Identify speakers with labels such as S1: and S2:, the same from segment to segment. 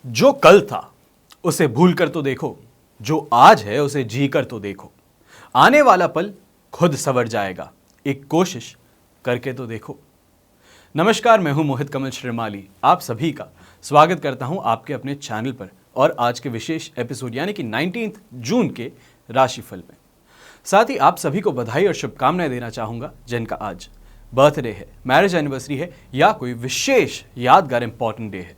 S1: जो कल था उसे भूल कर तो देखो, जो आज है उसे जी कर तो देखो। आने वाला पल खुद संवर जाएगा, एक कोशिश करके तो देखो। नमस्कार, मैं हूं मोहित कमल श्रीमाली। आप सभी का स्वागत करता हूं आपके अपने चैनल पर और आज के विशेष एपिसोड यानी कि 19 जून के राशिफल में। साथ ही आप सभी को बधाई और शुभकामनाएं देना चाहूंगा जिनका आज बर्थडे है, मैरिज एनिवर्सरी है या कोई विशेष यादगार इंपॉर्टेंट डे है।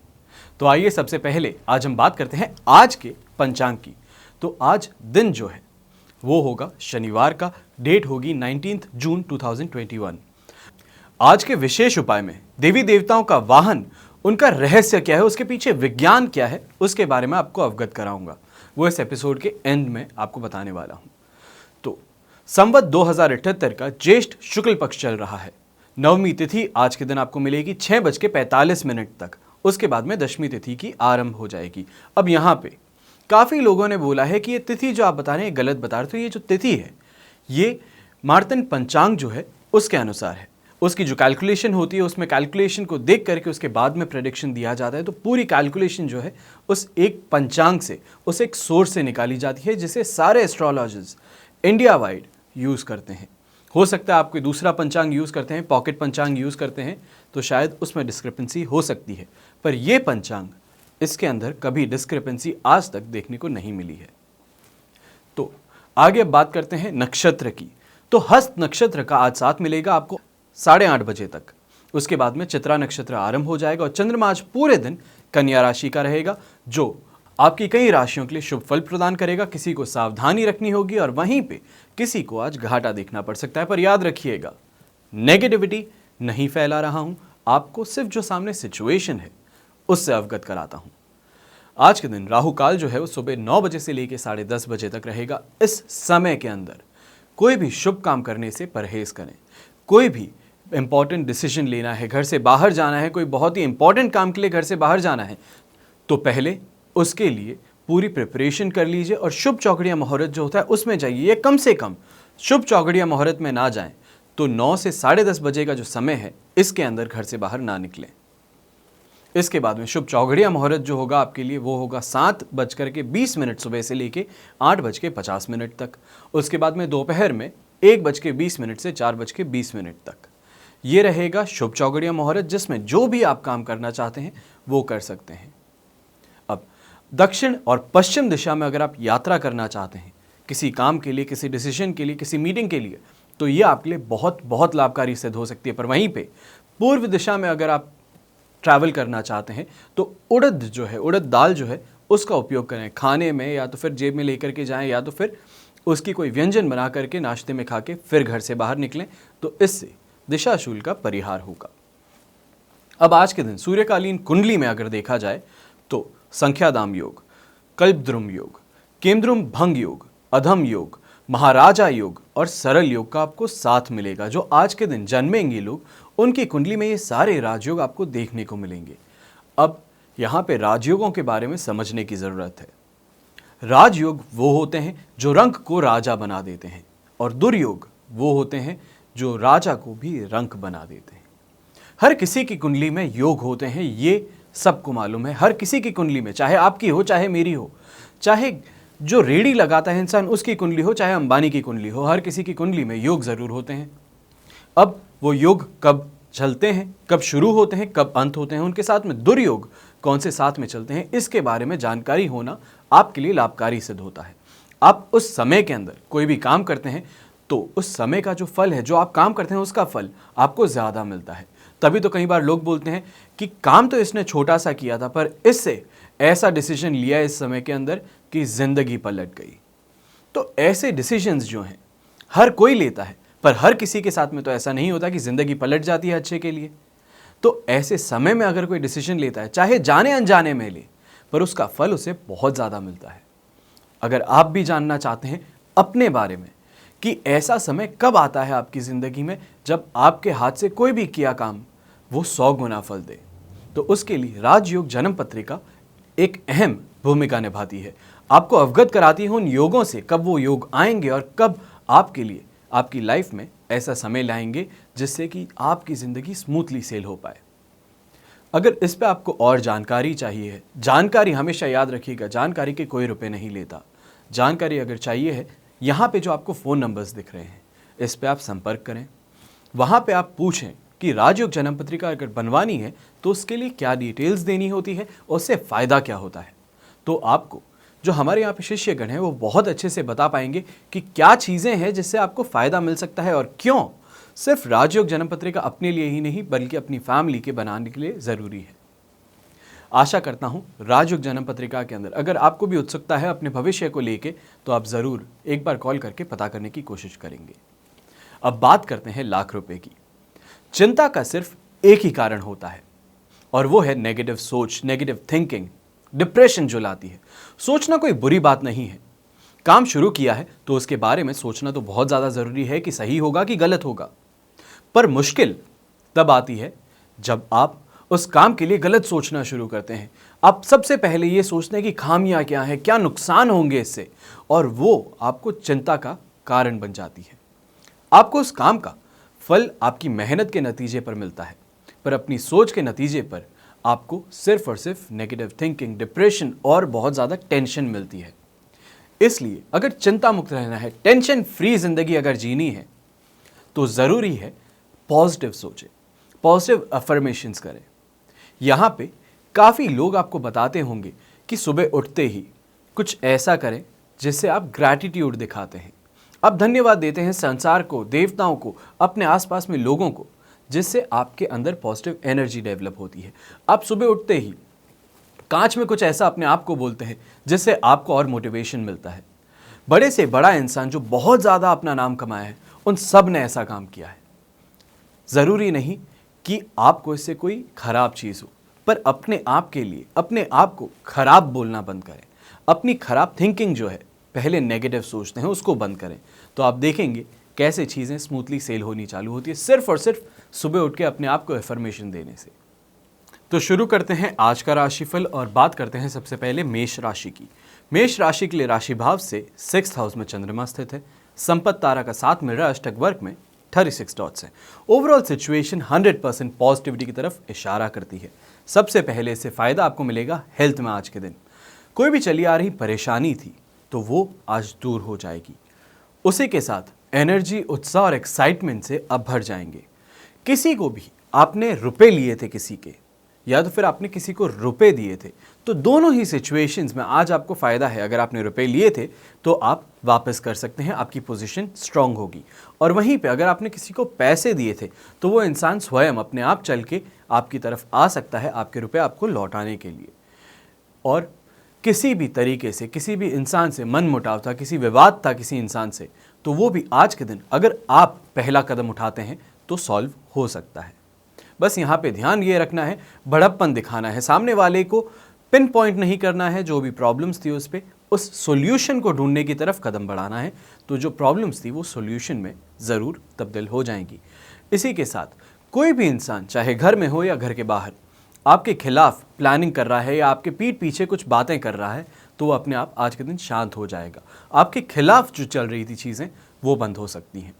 S1: तो आइए सबसे पहले आज हम बात करते हैं आज के पंचांग की। तो आज दिन जो है वो होगा शनिवार का, डेट होगी 19 जून 2021। आज के विशेष उपाय में देवी देवताओं का वाहन, उनका रहस्य क्या है, उसके पीछे विज्ञान क्या है, उसके बारे में आपको अवगत कराऊंगा। वो इस एपिसोड के एंड में आपको बताने वाला हूं। तो संवत 2078 का ज्येष्ठ शुक्ल पक्ष चल रहा है। नवमी तिथि आज के दिन आपको मिलेगी 6:45 तक। उसके बाद में दशमी तिथि की आरंभ हो जाएगी। अब यहाँ पे काफ़ी लोगों ने बोला है कि ये तिथि जो आप बता रहे हैं गलत बता रहे। तो ये जो तिथि है ये मार्तंड पंचांग जो है उसके अनुसार है। उसकी जो कैलकुलेशन होती है उसमें कैलकुलेशन को देख करके उसके बाद में प्रेडिक्शन दिया जाता है। तो पूरी कैलकुलेशन जो है उस एक पंचांग से, उस एक सोर्स से निकाली जाती है जिसे सारे एस्ट्रोलॉजर्स इंडिया वाइड यूज़ करते हैं। हो सकता है आप कोई दूसरा पंचांग यूज़ करते हैं, पॉकेट पंचांग यूज़ करते हैं, तो शायद उसमें डिस्क्रिपेंसी हो सकती है, पर यह पंचांग, इसके अंदर कभी डिस्क्रिपेंसी आज तक देखने को नहीं मिली है। तो आगे बात करते हैं नक्षत्र की। तो हस्त नक्षत्र का आज साथ मिलेगा आपको 8:30 बजे तक। उसके बाद में चित्रा नक्षत्र आरंभ हो जाएगा और चंद्रमा आज पूरे दिन कन्या राशि का रहेगा, जो आपकी कई राशियों के लिए शुभ फल प्रदान करेगा। किसी को सावधानी रखनी होगी और वहीं पे किसी को आज घाटा देखना पड़ सकता है। पर याद रखिएगा, नेगेटिविटी नहीं फैला रहा हूं, आपको सिर्फ जो सामने सिचुएशन है उससे अवगत कराता हूं। आज के दिन राहु काल जो है वो सुबह 9 बजे से लेकर 10:30 बजे तक रहेगा। इस समय के अंदर कोई भी शुभ काम करने से परहेज करें। कोई भी इंपॉर्टेंट डिसीजन लेना है, घर से बाहर जाना है, कोई बहुत ही इंपॉर्टेंट काम के लिए घर से बाहर जाना है, तो पहले उसके लिए पूरी प्रिपरेशन कर लीजिए और शुभ चौकड़िया मुहूर्त जो होता है उसमें जाइए। ये कम से कम शुभ चौकड़िया मुहूर्त में ना जाएं तो 9 से 10:30 बजे का जो समय है इसके अंदर घर से बाहर ना निकलें। इसके बाद में शुभ चौघड़िया मुहूर्त जो होगा आपके लिए वो होगा 7:20 सुबह से लेके 8:50 तक। उसके बाद में दोपहर में 1:20 से 4:20 तक ये रहेगा शुभ चौघड़िया मुहूर्त, जिसमें जो भी आप काम करना चाहते हैं वो कर सकते हैं। अब दक्षिण और पश्चिम दिशा में अगर आप यात्रा करना चाहते हैं किसी काम के लिए, किसी डिसीजन के लिए, किसी मीटिंग के लिए, तो ये आपके लिए बहुत बहुत लाभकारी सिद्ध हो सकती है। पर वहीं पे पूर्व दिशा में अगर आप ट्रैवल करना चाहते हैं तो उड़द जो है, उड़द दाल जो है उसका उपयोग करें खाने में, या तो फिर जेब में लेकर के जाएं, या तो फिर उसकी कोई व्यंजन बना करके नाश्ते में खा के फिर घर से बाहर निकलें, तो इससे दिशाशूल का परिहार होगा। अब आज के दिन सूर्यकालीन कुंडली में अगर देखा जाए तो संख्यादाम योग, कल्पद्रुम योग, केमद्रुम भंग योग, अधम योग, महाराजा योग और सरल योग का आपको साथ मिलेगा। जो आज के दिन जन्मेंगे लोग, उनकी कुंडली में ये सारे राजयोग आपको देखने को मिलेंगे। अब यहाँ पे राजयोगों के बारे में समझने की ज़रूरत है। राजयोग वो होते हैं जो रंक को राजा बना देते हैं, और दुर्योग वो होते हैं जो राजा को भी रंक बना देते हैं। हर किसी की कुंडली में योग होते हैं, ये सबको मालूम है। हर किसी की कुंडली में, चाहे आपकी हो चाहे मेरी हो, चाहे जो रेडी लगाता है इंसान उसकी कुंडली हो, चाहे अंबानी की कुंडली हो, हर किसी की कुंडली में योग ज़रूर होते हैं। अब वो योग कब चलते हैं, कब शुरू होते हैं, कब अंत होते हैं, उनके साथ में दुर्योग कौन से साथ में चलते हैं, इसके बारे में जानकारी होना आपके लिए लाभकारी सिद्ध होता है। आप उस समय के अंदर कोई भी काम करते हैं तो उस समय का जो फल है, जो आप काम करते हैं उसका फल आपको ज़्यादा मिलता है। तभी तो कई बार लोग बोलते हैं कि काम तो इसने छोटा सा किया था पर इससे ऐसा डिसीजन लिया इस समय के अंदर कि ज़िंदगी पलट गई। तो ऐसे डिसीजंस जो हैं हर कोई लेता है, पर हर किसी के साथ में तो ऐसा नहीं होता कि ज़िंदगी पलट जाती है अच्छे के लिए। तो ऐसे समय में अगर कोई डिसीजन लेता है, चाहे जाने अनजाने में ले, पर उसका फल उसे बहुत ज़्यादा मिलता है। अगर आप भी जानना चाहते हैं अपने बारे में कि ऐसा समय कब आता है आपकी ज़िंदगी में जब आपके हाथ से कोई भी किया काम वो 100 गुना फल दे, तो उसके लिए राजयोग जन्म पत्रिका एक अहम भूमिका निभाती है। आपको अवगत कराती है उन योगों से, कब वो योग आएंगे और कब आपके लिए, आपकी लाइफ में ऐसा समय लाएंगे जिससे कि आपकी ज़िंदगी स्मूथली सेल हो पाए। अगर इस पे आपको और जानकारी चाहिए, जानकारी हमेशा याद रखिएगा, जानकारी के कोई रुपए नहीं लेता। जानकारी अगर चाहिए है, यहाँ पे जो आपको फ़ोन नंबर्स दिख रहे हैं, इस पे आप संपर्क करें। वहाँ पे आप पूछें कि राजयोग जन्म पत्रिका अगर बनवानी है तो उसके लिए क्या डिटेल्स देनी होती है और उससे फ़ायदा क्या होता है। तो आपको जो हमारे यहाँ पे शिष्यगण हैं वो बहुत अच्छे से बता पाएंगे कि क्या चीज़ें हैं जिससे आपको फ़ायदा मिल सकता है और क्यों सिर्फ राजयोग जन्म पत्रिका अपने लिए ही नहीं बल्कि अपनी फैमिली के बनाने के लिए ज़रूरी है। आशा करता हूँ राजयोग जन्म पत्रिका के अंदर अगर आपको भी उत्सुकता है अपने भविष्य को लेके तो आप ज़रूर एक बार कॉल करके पता करने की कोशिश करेंगे। अब बात करते हैं लाख रुपए की। चिंता का सिर्फ एक ही कारण होता है और वो है नेगेटिव सोच, नेगेटिव थिंकिंग, डिप्रेशन जो लाती है। सोचना कोई बुरी बात नहीं है। काम शुरू किया है तो उसके बारे में सोचना तो बहुत ज़्यादा ज़रूरी है कि सही होगा कि गलत होगा, पर मुश्किल तब आती है जब आप उस काम के लिए गलत सोचना शुरू करते हैं। आप सबसे पहले ये सोचते हैं कि खामियां क्या हैं, क्या नुकसान होंगे इससे, और वो आपको चिंता का कारण बन जाती है। आपको उस काम का फल आपकी मेहनत के नतीजे पर मिलता है, पर अपनी सोच के नतीजे पर आपको सिर्फ और सिर्फ नेगेटिव थिंकिंग, डिप्रेशन और बहुत ज़्यादा टेंशन मिलती है। इसलिए अगर चिंता मुक्त रहना है, टेंशन फ्री जिंदगी अगर जीनी है, तो ज़रूरी है पॉजिटिव सोचें, पॉजिटिव अफर्मेशंस करें। यहाँ पे काफ़ी लोग आपको बताते होंगे कि सुबह उठते ही कुछ ऐसा करें जिससे आप ग्रैटिट्यूड दिखाते हैं, आप धन्यवाद देते हैं संसार को, देवताओं को, अपने आसपास में लोगों को, जिससे आपके अंदर पॉजिटिव एनर्जी डेवलप होती है। आप सुबह उठते ही कांच में कुछ ऐसा अपने आप को बोलते हैं जिससे आपको और मोटिवेशन मिलता है। बड़े से बड़ा इंसान जो बहुत ज़्यादा अपना नाम कमाया है, उन सब ने ऐसा काम किया है। ज़रूरी नहीं कि आपको इससे कोई खराब चीज़ हो, पर अपने आप के लिए अपने आप को खराब बोलना बंद करें। अपनी खराब थिंकिंग जो है, पहले नेगेटिव सोचते हैं उसको बंद करें, तो आप देखेंगे कैसे चीज़ें स्मूथली सेल होनी चालू होती है, सिर्फ और सिर्फ सुबह उठ के अपने आप को एफर्मेशन देने से। तो शुरू करते हैं आज का राशिफल और बात करते हैं सबसे पहले मेष राशि की। मेष राशि के लिए राशि भाव से 6th हाउस में चंद्रमा स्थित है। संपत्ति तारा का साथ मिल रहा है, अष्टक वर्ग में 36 डॉट्स हैं। ओवरऑल सिचुएशन 100% पॉजिटिविटी की तरफ इशारा करती है। सबसे पहले इससे फ़ायदा आपको मिलेगा हेल्थ में। आज के दिन कोई भी चली आ रही परेशानी थी तो वो आज दूर हो जाएगी। उसी के साथ एनर्जी, उत्साह और एक्साइटमेंट से अब भर जाएंगे। किसी को भी आपने रुपए लिए थे किसी के, या तो फिर आपने किसी को रुपए दिए थे, तो दोनों ही सिचुएशंस में आज आपको फ़ायदा है। अगर आपने रुपए लिए थे तो आप वापस कर सकते हैं, आपकी पोजीशन स्ट्रांग होगी। और वहीं पे अगर आपने किसी को पैसे दिए थे तो वो इंसान स्वयं अपने आप चल के आपकी तरफ आ सकता है आपके रुपए आपको लौटाने के लिए। और किसी भी तरीके से किसी भी इंसान से मन मुटाव था, किसी विवाद था किसी इंसान से, तो वो भी आज के दिन अगर आप पहला कदम उठाते हैं तो सॉल्व हो सकता है। बस यहाँ पे ध्यान ये रखना है, बड़प्पन दिखाना है, सामने वाले को पिन पॉइंट नहीं करना है। जो भी प्रॉब्लम्स थी उस पर उस सॉल्यूशन को ढूंढने की तरफ कदम बढ़ाना है, तो जो प्रॉब्लम्स थी वो सॉल्यूशन में ज़रूर तब्दील हो जाएंगी। इसी के साथ कोई भी इंसान चाहे घर में हो या घर के बाहर आपके खिलाफ प्लानिंग कर रहा है या आपके पीठ पीछे कुछ बातें कर रहा है, तो वो अपने आप आज के दिन शांत हो जाएगा। आपके खिलाफ जो चल रही थी चीज़ें वो बंद हो सकती हैं।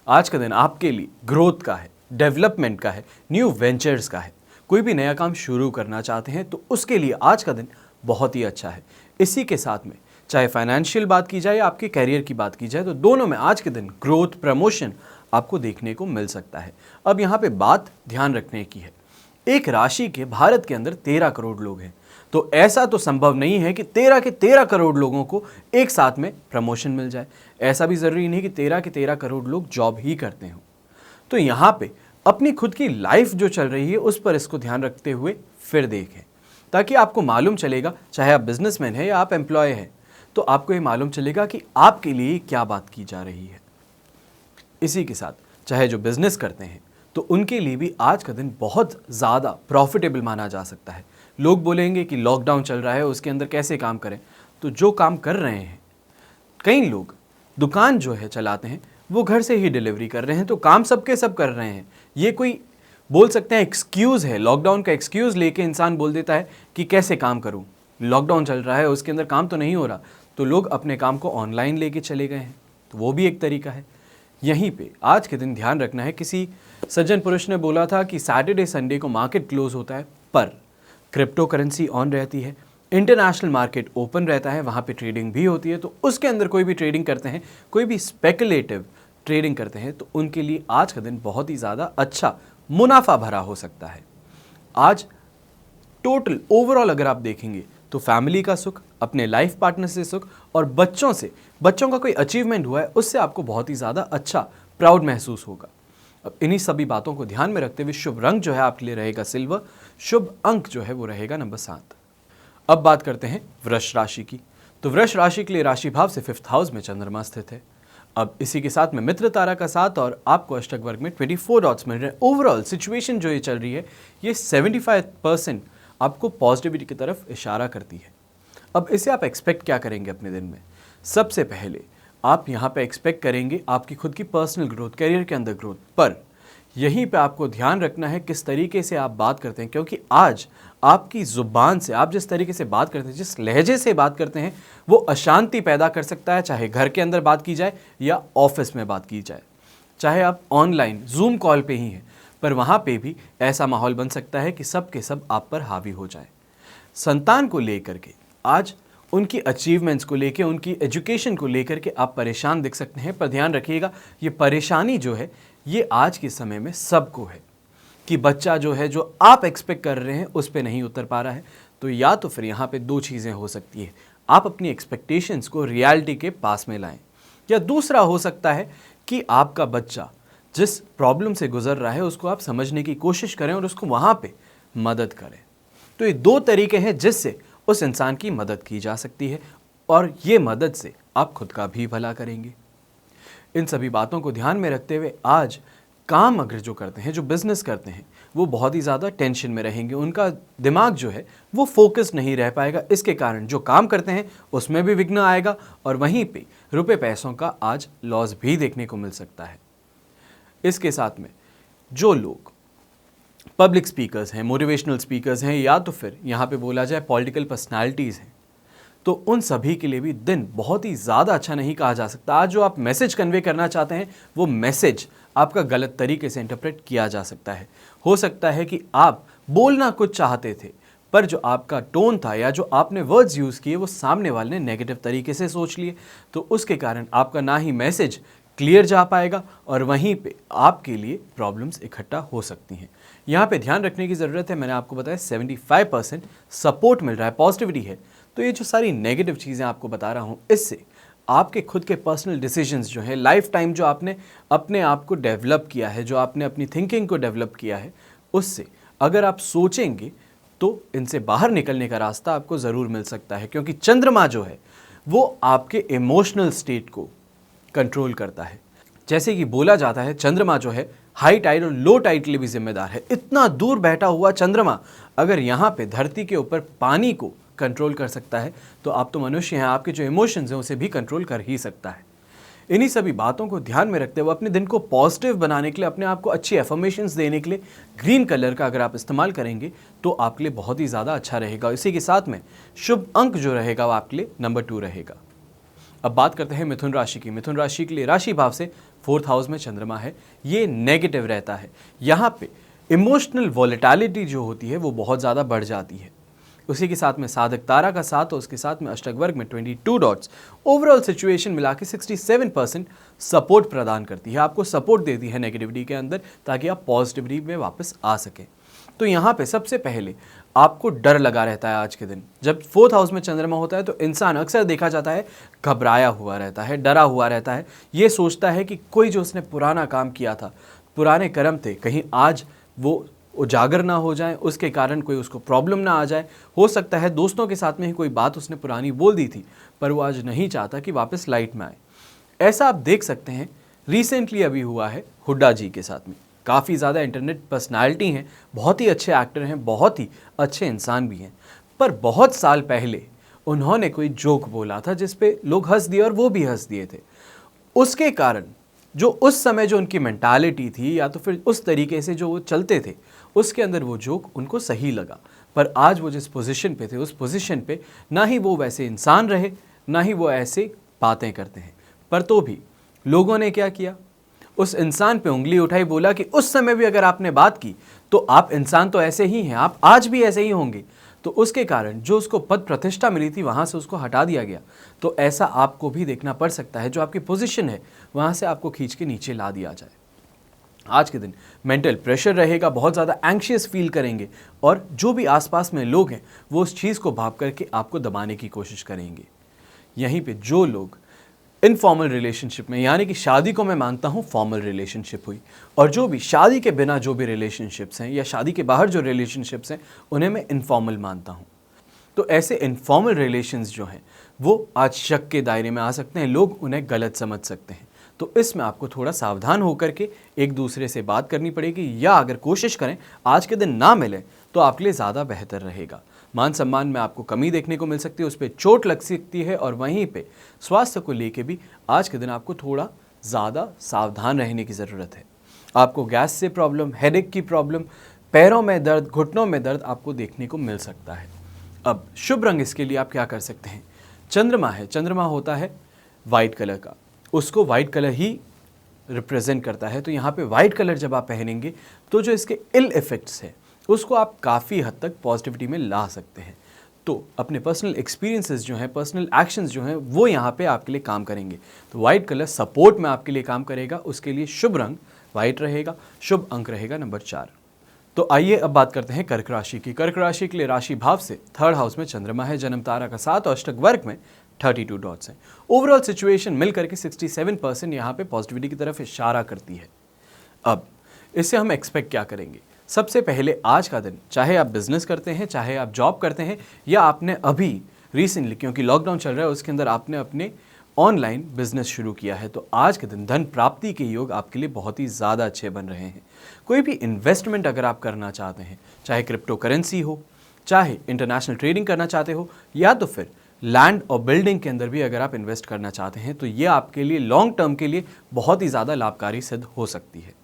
S1: आज का दिन आपके लिए ग्रोथ का है, डेवलपमेंट का है, न्यू वेंचर्स का है। कोई भी नया काम शुरू करना चाहते हैं तो उसके लिए आज का दिन बहुत ही अच्छा है। इसी के साथ में चाहे फाइनेंशियल बात की जाए या आपके कैरियर की बात की जाए, तो दोनों में आज के दिन ग्रोथ, प्रमोशन आपको देखने को मिल सकता है। अब यहाँ पे बात ध्यान रखने की है, एक राशि के भारत के अंदर 13 करोड़ लोग हैं, तो ऐसा तो संभव नहीं है कि 13 के 13 करोड़ लोगों को एक साथ में प्रमोशन मिल जाए। ऐसा भी ज़रूरी नहीं कि 13 के 13 करोड़ लोग जॉब ही करते हों। तो यहाँ पे अपनी खुद की लाइफ जो चल रही है उस पर इसको ध्यान रखते हुए फिर देखें, ताकि आपको मालूम चलेगा, चाहे आप बिजनेसमैन हैं या आप एम्प्लॉय हैं, तो आपको ये मालूम चलेगा कि आपके लिए क्या बात की जा रही है। इसी के साथ चाहे जो बिजनेस करते हैं तो उनके लिए भी आज का दिन बहुत ज़्यादा प्रॉफिटेबल माना जा सकता है। लोग बोलेंगे कि लॉकडाउन चल रहा है उसके अंदर कैसे काम करें, तो जो काम कर रहे हैं, कई लोग दुकान जो है चलाते हैं वो घर से ही डिलीवरी कर रहे हैं, तो काम सबके सब कर रहे हैं। ये कोई बोल सकते हैं एक्सक्यूज़ है, लॉकडाउन का एक्सक्यूज़ लेके इंसान बोल देता है कि कैसे काम करूं, लॉकडाउन चल रहा है उसके अंदर काम तो नहीं हो रहा, तो लोग अपने काम को ऑनलाइन लेके चले गए हैं, तो वो भी एक तरीका है। यहीं पे आज के दिन ध्यान रखना है, किसी सज्जन पुरुष ने बोला था कि सैटरडे संडे को मार्केट क्लोज होता है, पर क्रिप्टो करेंसी ऑन रहती है, इंटरनेशनल मार्केट ओपन रहता है, वहाँ पे ट्रेडिंग भी होती है। तो उसके अंदर कोई भी ट्रेडिंग करते हैं, कोई भी स्पेकुलेटिव ट्रेडिंग करते हैं, तो उनके लिए आज का दिन बहुत ही ज़्यादा अच्छा मुनाफा भरा हो सकता है। आज टोटल ओवरऑल अगर आप देखेंगे तो फैमिली का सुख, अपने लाइफ पार्टनर से सुख और बच्चों का कोई अचीवमेंट हुआ है उससे आपको बहुत ही ज़्यादा अच्छा प्राउड महसूस होगा। अब इन्हीं सभी बातों को ध्यान में रखते हुए शुभ रंग जो है आपके लिए रहेगा सिल्वर, शुभ अंक जो है वो रहेगा नंबर 7। अब बात करते हैं वृष राशि की। तो वृष राशि के लिए राशि भाव से 5th हाउस में चंद्रमा स्थित है। अब इसी के साथ में मित्र तारा का साथ और आपको अष्टक वर्ग में 24 डॉट्स मिल रहे हैं। ओवरऑल सिचुएशन जो ये चल रही है ये 75% आपको पॉजिटिविटी की तरफ इशारा करती है। अब इसे आप एक्सपेक्ट क्या करेंगे अपने दिन में? सबसे पहले आप यहाँ पे एक्सपेक्ट करेंगे आपकी खुद की पर्सनल ग्रोथ, करियर के अंदर ग्रोथ, पर यहीं पे आपको ध्यान रखना है किस तरीके से आप बात करते हैं, क्योंकि आज आपकी ज़ुबान से आप जिस तरीके से बात करते हैं, जिस लहजे से बात करते हैं, वो अशांति पैदा कर सकता है। चाहे घर के अंदर बात की जाए या ऑफिस में बात की जाए, चाहे आप ऑनलाइन जूम कॉल पे ही हैं, पर वहाँ पे भी ऐसा माहौल बन सकता है कि सब के सब आप पर हावी हो जाए। संतान को लेकर के आज उनकी अचीवमेंट्स को लेकर, उनकी एजुकेशन को लेकर के आप परेशान दिख सकते हैं, पर ध्यान रखिएगा ये परेशानी जो है ये आज के समय में सबको है कि बच्चा जो है जो आप एक्सपेक्ट कर रहे हैं उस पे नहीं उतर पा रहा है। तो या तो फिर यहाँ पे दो चीज़ें हो सकती है, आप अपनी एक्सपेक्टेशंस को रियलिटी के पास में लाएं, या दूसरा हो सकता है कि आपका बच्चा जिस प्रॉब्लम से गुजर रहा है उसको आप समझने की कोशिश करें और उसको वहाँ पे मदद करें। तो ये दो तरीके हैं जिससे उस इंसान की मदद की जा सकती है और ये मदद से आप खुद का भी भला करेंगे। इन सभी बातों को ध्यान में रखते हुए आज काम अगर जो करते हैं, जो बिजनेस करते हैं, वो बहुत ही ज़्यादा टेंशन में रहेंगे। उनका दिमाग जो है वो फोकस नहीं रह पाएगा। इसके कारण जो काम करते हैं उसमें भी विघ्न आएगा और वहीं पे रुपए पैसों का आज लॉस भी देखने को मिल सकता है। इसके साथ में जो लोग पब्लिक स्पीकर्स हैं, मोटिवेशनल स्पीकर्स हैं, या तो फिर यहाँ पे बोला जाए पॉलिटिकल पर्सनालिटीज़ हैं, तो उन सभी के लिए भी दिन बहुत ही ज़्यादा अच्छा नहीं कहा जा सकता। आज जो आप मैसेज कन्वे करना चाहते हैं वो मैसेज आपका गलत तरीके से इंटरप्रेट किया जा सकता है। हो सकता है कि आप बोलना कुछ चाहते थे, पर जो आपका टोन था या जो आपने वर्ड्स यूज़ किए वो सामने वाले ने नेगेटिव तरीके से सोच लिए, तो उसके कारण आपका ना ही मैसेज क्लियर जा पाएगा और वहीं पे आपके लिए प्रॉब्लम्स इकट्ठा हो सकती हैं। यहाँ पे ध्यान रखने की ज़रूरत है, मैंने आपको बताया 75% सपोर्ट मिल रहा है, पॉजिटिविटी है। तो ये जो सारी नेगेटिव चीज़ें आपको बता रहा हूँ, इससे आपके खुद के पर्सनल डिसीजंस जो है, लाइफ टाइम जो आपने अपने आप को डेवलप किया है, जो आपने अपनी थिंकिंग को डेवलप किया है, उससे अगर आप सोचेंगे तो इनसे बाहर निकलने का रास्ता आपको ज़रूर मिल सकता है, क्योंकि चंद्रमा जो है वो आपके इमोशनल स्टेट को कंट्रोल करता है। जैसे कि बोला जाता है चंद्रमा जो है हाई टाइड और लो टाइड के लिए भी जिम्मेदार है। इतना दूर बैठा हुआ चंद्रमा अगर यहाँ पे धरती के ऊपर पानी को कंट्रोल कर सकता है, तो आप तो मनुष्य हैं, आपके जो इमोशंस हैं उसे भी कंट्रोल कर ही सकता है। इन्हीं सभी बातों को ध्यान में रखते हुए अपने दिन को पॉजिटिव बनाने के लिए, अपने आप को अच्छी एफर्मेशंस देने के लिए ग्रीन कलर का अगर आप इस्तेमाल करेंगे तो आपके लिए बहुत ही ज़्यादा अच्छा रहेगा। इसी के साथ में शुभ अंक जो रहेगा वो आपके लिए नंबर 2 रहेगा। अब बात करते हैं मिथुन राशि की। मिथुन राशि के लिए राशि भाव से 4th हाउस में चंद्रमा है, ये नेगेटिव रहता है। यहाँ पे इमोशनल वॉलेटिलिटी जो होती है वो बहुत ज़्यादा बढ़ जाती है। उसी के साथ में साधक तारा का साथ और उसके साथ में अष्टक वर्ग में 22 डॉट्स ओवरऑल सिचुएशन मिला के 67% सपोर्ट प्रदान करती है, आपको सपोर्ट देती है नेगेटिविटी के अंदर, ताकि आप पॉजिटिविटी में वापस आ सकें। तो यहाँ पे सबसे पहले आपको डर लगा रहता है आज के दिन। जब 4th हाउस में चंद्रमा होता है तो इंसान अक्सर देखा जाता है घबराया हुआ रहता है, डरा हुआ रहता है। ये सोचता है कि कोई जो उसने पुराना काम किया था, पुराने कर्म थे, कहीं आज वो उजागर ना हो जाए, उसके कारण कोई उसको प्रॉब्लम ना आ जाए। हो सकता है दोस्तों के साथ में ही कोई बात उसने पुरानी बोल दी थी, पर वो आज नहीं चाहता कि वापस लाइट में आए। ऐसा आप देख सकते हैं रिसेंटली अभी हुआ है हुड्डा जी के साथ में। काफ़ी ज़्यादा इंटरनेट पर्सनालिटी हैं, बहुत ही अच्छे एक्टर हैं, बहुत ही अच्छे इंसान भी हैं, पर बहुत साल पहले उन्होंने कोई जोक बोला था जिस पे लोग हंस दिए और वो भी हंस दिए थे। उसके कारण जो उस समय जो उनकी मेंटालिटी थी या तो फिर उस तरीके से जो वो चलते थे, उसके अंदर वो जोक उनको सही लगा, पर आज वो जिस पोजीशन पे थे उस पोजीशन पे ना ही वो वैसे इंसान रहे, ना ही वो ऐसे बातें करते हैं। पर तो भी लोगों ने क्या किया, उस इंसान पे उंगली उठाई, बोला कि उस समय भी अगर आपने बात की तो आप इंसान तो ऐसे ही हैं, आप आज भी ऐसे ही होंगे। तो उसके कारण जो उसको पद प्रतिष्ठा मिली थी वहाँ से उसको हटा दिया गया। तो ऐसा आपको भी देखना पड़ सकता है, जो आपकी पोजीशन है वहाँ से आपको खींच के नीचे ला दिया जाए। आज के दिन मेंटल प्रेशर रहेगा, बहुत ज़्यादा एंग्शियस फील करेंगे और जो भी आसपास में लोग हैं वो उस चीज़ को भाप करके आपको दबाने की कोशिश करेंगे। यहीं पे जो लोग इनफॉर्मल रिलेशनशिप में, यानी कि शादी को मैं मानता हूँ फॉर्मल रिलेशनशिप हुई, और जो भी शादी के बिना जो भी रिलेशनशिप्स हैं या शादी के बाहर जो रिलेशनशिप्स हैं उन्हें मैं इनफॉर्मल मानता हूँ। तो ऐसे इनफॉर्मल रिलेशंस जो हैं वो आज शक के दायरे में आ सकते हैं, लोग उन्हें गलत समझ सकते हैं। तो इसमें आपको थोड़ा सावधान होकर के एक दूसरे से बात करनी पड़ेगी, या अगर कोशिश करें आज के दिन ना मिले तो आपके लिए ज़्यादा बेहतर रहेगा। मान सम्मान में आपको कमी देखने को मिल सकती है, उस पर चोट लग सकती है, और वहीं पे स्वास्थ्य को लेके भी आज के दिन आपको थोड़ा ज़्यादा सावधान रहने की ज़रूरत है। आपको गैस से प्रॉब्लम, हेडेक की प्रॉब्लम, पैरों में दर्द, घुटनों में दर्द आपको देखने को मिल सकता है। अब शुभ रंग इसके लिए आप क्या कर सकते हैं? चंद्रमा है, चंद्रमा होता है वाइट कलर का, उसको वाइट कलर ही रिप्रेजेंट करता है। तो यहाँ पे वाइट कलर जब आप पहनेंगे तो जो इसके इल इफेक्ट्स है उसको आप काफ़ी हद तक पॉजिटिविटी में ला सकते हैं। तो अपने पर्सनल एक्सपीरियंसेस जो हैं, पर्सनल एक्शंस जो हैं, वो यहाँ पे आपके लिए काम करेंगे। तो वाइट कलर सपोर्ट में आपके लिए काम करेगा, उसके लिए शुभ रंग वाइट रहेगा, शुभ अंक रहेगा नंबर 4। तो आइए अब बात करते हैं कर्क राशि की। कर्क राशि के लिए राशि भाव से 3rd हाउस में चंद्रमा है, जन्म तारा का 7 और अष्टक वर्ग में 32 डॉट्स हैं। ओवरऑल सिचुएशन मिलकर के 67% यहाँ पे पॉजिटिविटी की तरफ इशारा करती है। अब इससे हम एक्सपेक्ट क्या करेंगे? सबसे पहले आज का दिन, चाहे आप बिजनेस करते हैं, चाहे आप जॉब करते हैं, या आपने अभी रिसेंटली, क्योंकि लॉकडाउन चल रहा है, उसके अंदर आपने अपने ऑनलाइन बिजनेस शुरू किया है, तो आज के दिन धन प्राप्ति के योग आपके लिए बहुत ही ज़्यादा अच्छे बन रहे हैं। कोई भी इन्वेस्टमेंट अगर आप करना चाहते हैं, चाहे क्रिप्टो करेंसी हो, चाहे इंटरनेशनल ट्रेडिंग करना चाहते हो, या तो फिर लैंड और बिल्डिंग के अंदर भी अगर आप इन्वेस्ट करना चाहते हैं, तो ये आपके लिए लॉन्ग टर्म के लिए बहुत ही ज़्यादा लाभकारी सिद्ध हो सकती है।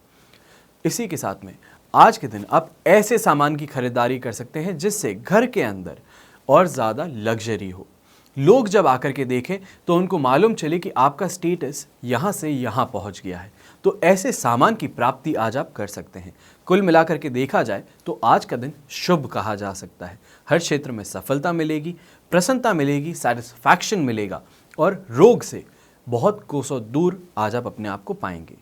S1: इसी के साथ में आज के दिन आप ऐसे सामान की खरीदारी कर सकते हैं जिससे घर के अंदर और ज़्यादा लग्जरी हो। लोग जब आकर के देखें तो उनको मालूम चले कि आपका स्टेटस यहाँ से यहाँ पहुँच गया है। तो ऐसे सामान की प्राप्ति आज आप कर सकते हैं। कुल मिलाकर के देखा जाए तो आज का दिन शुभ कहा जा सकता है। हर क्षेत्र में सफलता मिलेगी, प्रसन्नता मिलेगी, सेटिस्फैक्शन मिलेगा, और रोग से बहुत कोसों दूर आज आप अपने आप को पाएंगे।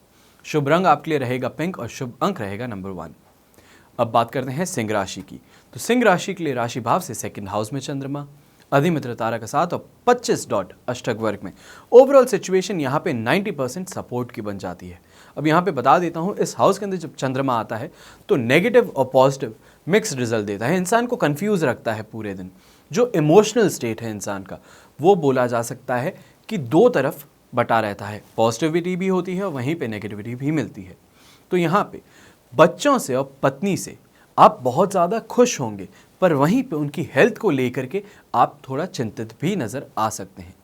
S1: शुभ रंग आपके लिए रहेगा पिंक और शुभ अंक रहेगा नंबर 1। अब बात करते हैं सिंह राशि की। तो सिंह राशि के लिए राशि भाव से 2nd हाउस में चंद्रमा, अधिमित्र तारा का 7 और 25 डॉट अष्टक वर्ग में। ओवरऑल सिचुएशन यहाँ पे 90% सपोर्ट की बन जाती है। अब यहाँ पे बता देता हूँ, इस हाउस के अंदर जब चंद्रमा आता है तो नेगेटिव और पॉजिटिव मिक्स्ड रिजल्ट देता है, इंसान को कंफ्यूज रखता है पूरे दिन। जो इमोशनल स्टेट है इंसान का, वो बोला जा सकता है कि दो तरफ बटा रहता है, पॉजिटिविटी भी होती है और वहीं पे नेगेटिविटी भी मिलती है। तो यहाँ पे बच्चों से और पत्नी से आप बहुत ज़्यादा खुश होंगे, पर वहीं पे उनकी हेल्थ को लेकर के आप थोड़ा चिंतित भी नज़र आ सकते हैं।